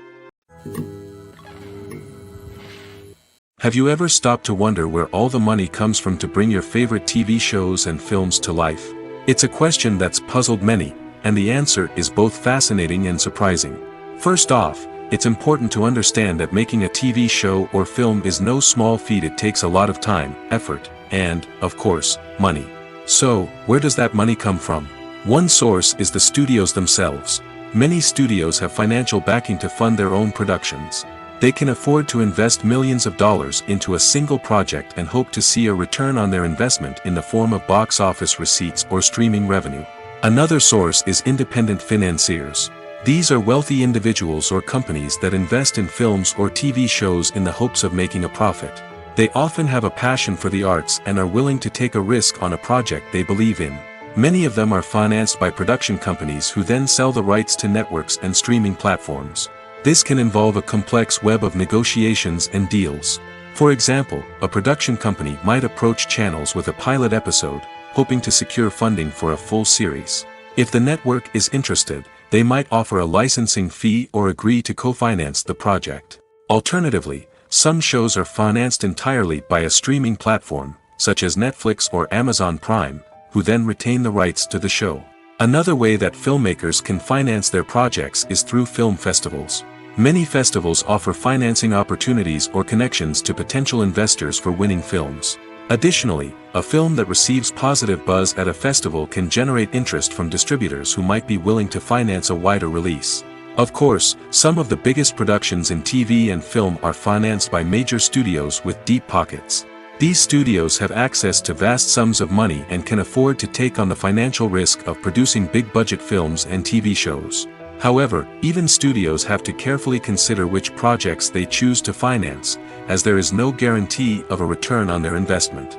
Have you ever stopped to wonder where all the money comes from to bring your favorite TV shows and films to life? It's a question that's puzzled many, and the answer is both fascinating and surprising. First off, it's important to understand that making a TV show or film is no small feat. It takes a lot of time, effort, and, of course, money. So, where does that money come from? One source is the studios themselves. Many studios have financial backing to fund their own productions. They can afford to invest millions of dollars into a single project and hope to see a return on their investment in the form of box office receipts or streaming revenue. Another source is independent financiers. These are wealthy individuals or companies that invest in films or TV shows in the hopes of making a profit. They often have a passion for the arts and are willing to take a risk on a project they believe in. Many of them are financed by production companies who then sell the rights to networks and streaming platforms. This can involve a complex web of negotiations and deals. For example, a production company might approach channels with a pilot episode, hoping to secure funding for a full series. If the network is interested, they might offer a licensing fee or agree to co-finance the project. Alternatively, some shows are financed entirely by a streaming platform, such as Netflix or Amazon Prime, who then retain the rights to the show. Another way that filmmakers can finance their projects is through film festivals. Many festivals offer financing opportunities or connections to potential investors for winning films. Additionally, a film that receives positive buzz at a festival can generate interest from distributors who might be willing to finance a wider release. Of course, some of the biggest productions in TV and film are financed by major studios with deep pockets. These studios have access to vast sums of money and can afford to take on the financial risk of producing big-budget films and TV shows. However, even studios have to carefully consider which projects they choose to finance, as there is no guarantee of a return on their investment.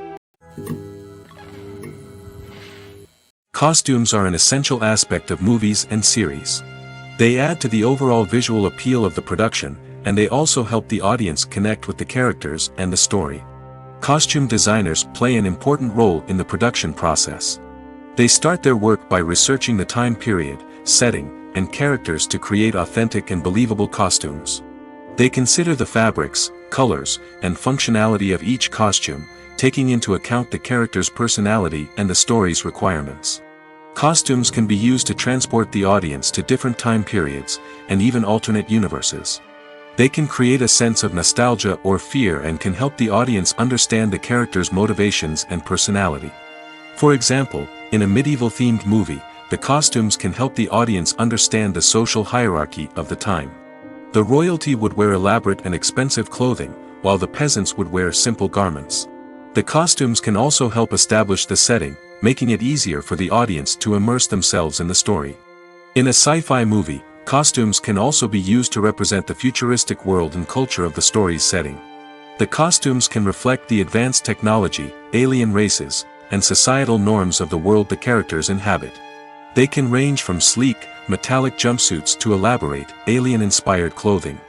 Costumes are an essential aspect of movies and series. They add to the overall visual appeal of the production, and they also help the audience connect with the characters and the story. Costume designers play an important role in the production process. They start their work by researching the time period, setting, and characters to create authentic and believable costumes. They consider the fabrics, colors, and functionality of each costume, taking into account the character's personality and the story's requirements. Costumes can be used to transport the audience to different time periods, and even alternate universes. They can create a sense of nostalgia or fear and can help the audience understand the character's motivations and personality. For example, in a medieval-themed movie, the costumes can help the audience understand the social hierarchy of the time. The royalty would wear elaborate and expensive clothing, while the peasants would wear simple garments. The costumes can also help establish the setting, making it easier for the audience to immerse themselves in the story. In a sci-fi movie, costumes can also be used to represent the futuristic world and culture of the story's setting. The costumes can reflect the advanced technology, alien races, and societal norms of the world the characters inhabit. They can range from sleek, metallic jumpsuits to elaborate, alien-inspired clothing.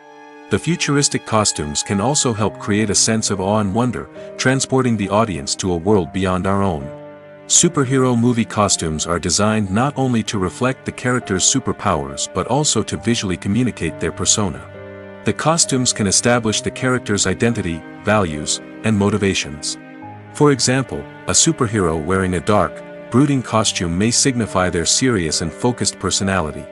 The futuristic costumes can also help create a sense of awe and wonder, transporting the audience to a world beyond our own. Superhero movie costumes are designed not only to reflect the character's superpowers but also to visually communicate their persona. The costumes can establish the character's identity, values, and motivations. For example, a superhero wearing a dark, brooding costume may signify their serious and focused personality.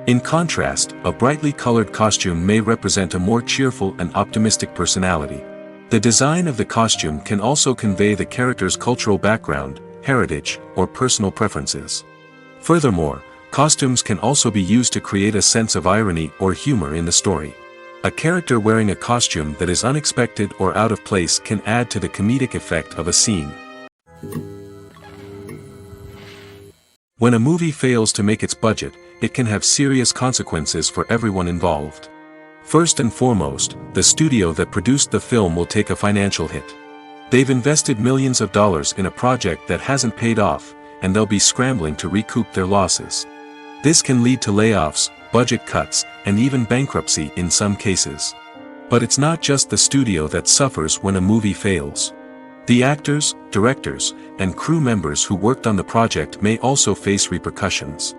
In contrast, a brightly colored costume may represent a more cheerful and optimistic personality. The design of the costume can also convey the character's cultural background, heritage, or personal preferences. Furthermore, costumes can also be used to create a sense of irony or humor in the story. A character wearing a costume that is unexpected or out of place can add to the comedic effect of a scene. When a movie fails to make its budget, it can have serious consequences for everyone involved. First and foremost, the studio that produced the film will take a financial hit. They've invested millions of dollars in a project that hasn't paid off, and they'll be scrambling to recoup their losses. This can lead to layoffs, budget cuts, and even bankruptcy in some cases. But it's not just the studio that suffers when a movie fails. The actors, directors, and crew members who worked on the project may also face repercussions.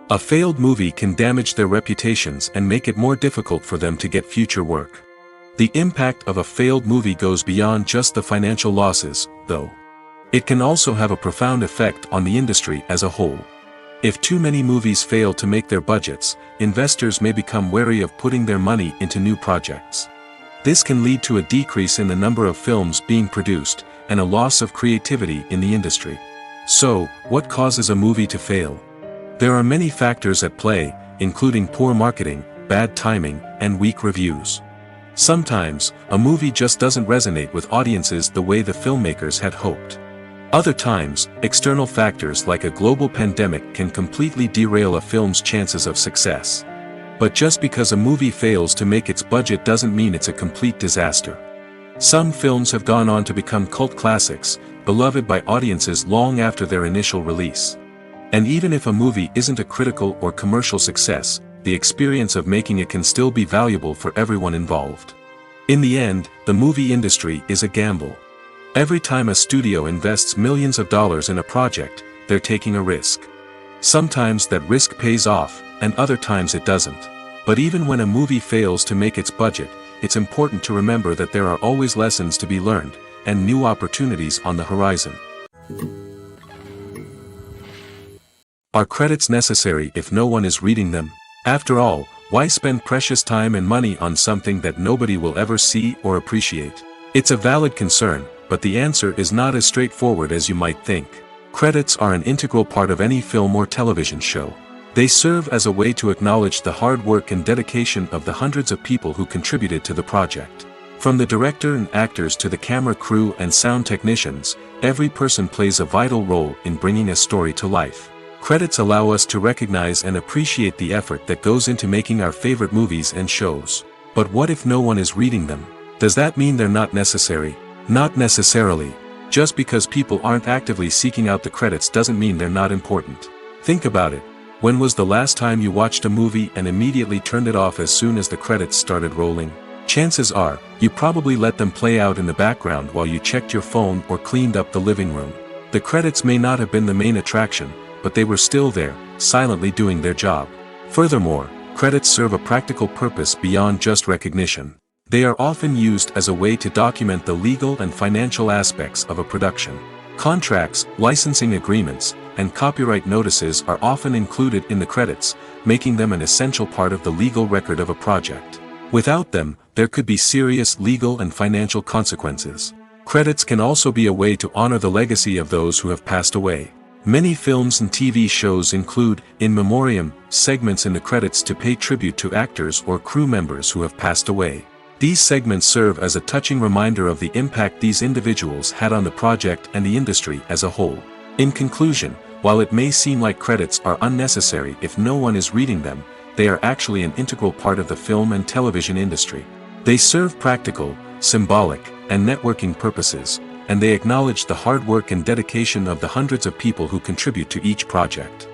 A failed movie can damage their reputations and make it more difficult for them to get future work. The impact of a failed movie goes beyond just the financial losses, though. It can also have a profound effect on the industry as a whole. If too many movies fail to make their budgets, investors may become wary of putting their money into new projects. This can lead to a decrease in the number of films being produced, and a loss of creativity in the industry. So, what causes a movie to fail? There are many factors at play, including poor marketing, bad timing, and weak reviews. Sometimes, a movie just doesn't resonate with audiences the way the filmmakers had hoped. Other times, external factors like a global pandemic can completely derail a film's chances of success. But just because a movie fails to make its budget doesn't mean it's a complete disaster. Some films have gone on to become cult classics, beloved by audiences long after their initial release. And even if a movie isn't a critical or commercial success, the experience of making it can still be valuable for everyone involved. In the end, the movie industry is a gamble. Every time a studio invests millions of dollars in a project, they're taking a risk. Sometimes that risk pays off, and other times it doesn't. But even when a movie fails to make its budget, it's important to remember that there are always lessons to be learned, and new opportunities on the horizon. Are credits necessary if no one is reading them? After all, why spend precious time and money on something that nobody will ever see or appreciate? It's a valid concern, but the answer is not as straightforward as you might think. Credits are an integral part of any film or television show. They serve as a way to acknowledge the hard work and dedication of the hundreds of people who contributed to the project. From the director and actors to the camera crew and sound technicians, every person plays a vital role in bringing a story to life. Credits allow us to recognize and appreciate the effort that goes into making our favorite movies and shows. But what if no one is reading them? Does that mean they're not necessary? Not necessarily. Just because people aren't actively seeking out the credits doesn't mean they're not important. Think about it. When was the last time you watched a movie and immediately turned it off as soon as the credits started rolling? Chances are, you probably let them play out in the background while you checked your phone or cleaned up the living room. The credits may not have been the main attraction, but they were still there, silently doing their job. Furthermore, credits serve a practical purpose beyond just recognition. They are often used as a way to document the legal and financial aspects of a production. Contracts, licensing agreements, and copyright notices are often included in the credits, making them an essential part of the legal record of a project. Without them, there could be serious legal and financial consequences. Credits can also be a way to honor the legacy of those who have passed away. Many films and TV shows include, in memoriam, segments in the credits to pay tribute to actors or crew members who have passed away. These segments serve as a touching reminder of the impact these individuals had on the project and the industry as a whole. In conclusion, while it may seem like credits are unnecessary if no one is reading them, they are actually an integral part of the film and television industry. They serve practical, symbolic, and networking purposes, and they acknowledge the hard work and dedication of the hundreds of people who contribute to each project.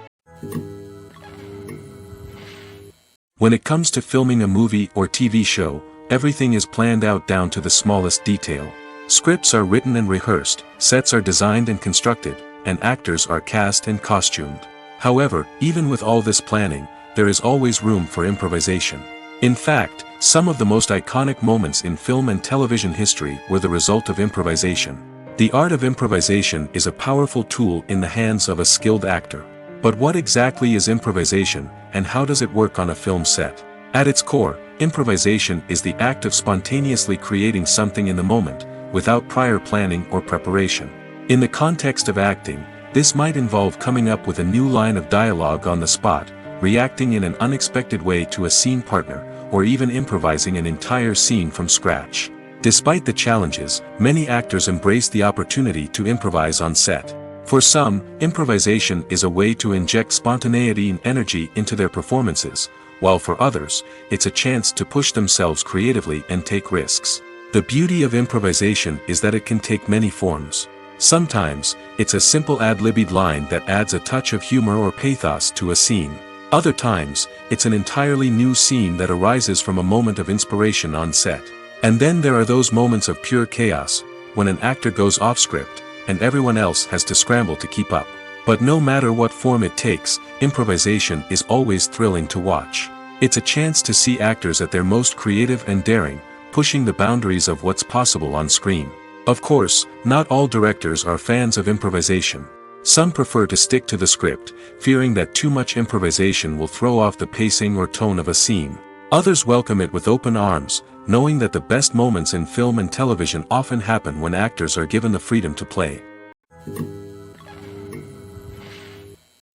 When it comes to filming a movie or TV show, everything is planned out down to the smallest detail. Scripts are written and rehearsed, sets are designed and constructed, and actors are cast and costumed. However, even with all this planning, there is always room for improvisation. In fact, some of the most iconic moments in film and television history were the result of improvisation. The art of improvisation is a powerful tool in the hands of a skilled actor. But what exactly is improvisation, and how does it work on a film set? At its core, improvisation is the act of spontaneously creating something in the moment, without prior planning or preparation. In the context of acting, this might involve coming up with a new line of dialogue on the spot, reacting in an unexpected way to a scene partner, or even improvising an entire scene from scratch. Despite the challenges, many actors embrace the opportunity to improvise on set. For some, improvisation is a way to inject spontaneity and energy into their performances, while for others, it's a chance to push themselves creatively and take risks. The beauty of improvisation is that it can take many forms. Sometimes, it's a simple ad-libbed line that adds a touch of humor or pathos to a scene. Other times, it's an entirely new scene that arises from a moment of inspiration on set. And then there are those moments of pure chaos, when an actor goes off script, and everyone else has to scramble to keep up. But no matter what form it takes, improvisation is always thrilling to watch. It's a chance to see actors at their most creative and daring, pushing the boundaries of what's possible on screen. Of course, not all directors are fans of improvisation. Some prefer to stick to the script, fearing that too much improvisation will throw off the pacing or tone of a scene. Others welcome it with open arms, knowing that the best moments in film and television often happen when actors are given the freedom to play.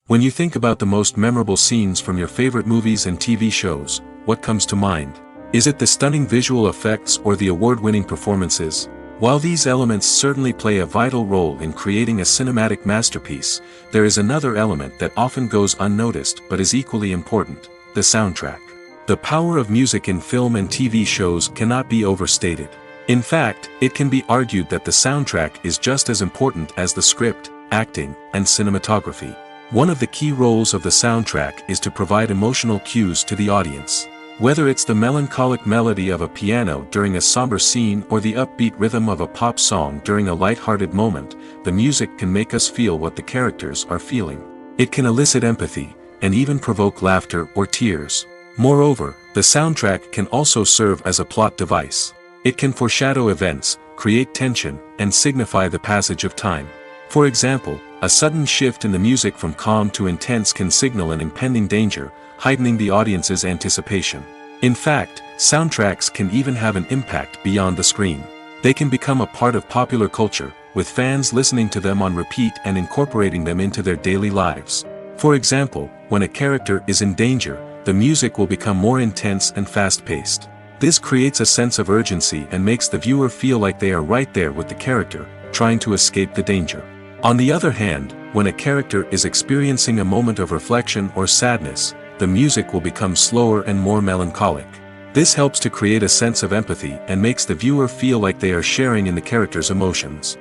When you think about the most memorable scenes from your favorite movies and TV shows, what comes to mind? Is it the stunning visual effects or the award-winning performances? While these elements certainly play a vital role in creating a cinematic masterpiece, there is another element that often goes unnoticed but is equally important: the soundtrack. The power of music in film and TV shows cannot be overstated. In fact, it can be argued that the soundtrack is just as important as the script, acting, and cinematography. One of the key roles of the soundtrack is to provide emotional cues to the audience. Whether it's the melancholic melody of a piano during a somber scene or the upbeat rhythm of a pop song during a light-hearted moment, the music can make us feel what the characters are feeling. It can elicit empathy, and even provoke laughter or tears. Moreover, the soundtrack can also serve as a plot device. It can foreshadow events, create tension, and signify the passage of time. For example, a sudden shift in the music from calm to intense can signal an impending danger, heightening the audience's anticipation. In fact, soundtracks can even have an impact beyond the screen. They can become a part of popular culture, with fans listening to them on repeat and incorporating them into their daily lives. For example, when a character is in danger, the music will become more intense and fast-paced. This creates a sense of urgency and makes the viewer feel like they are right there with the character, trying to escape the danger. On the other hand, when a character is experiencing a moment of reflection or sadness, the music will become slower and more melancholic. This helps to create a sense of empathy and makes the viewer feel like they are sharing in the character's emotions.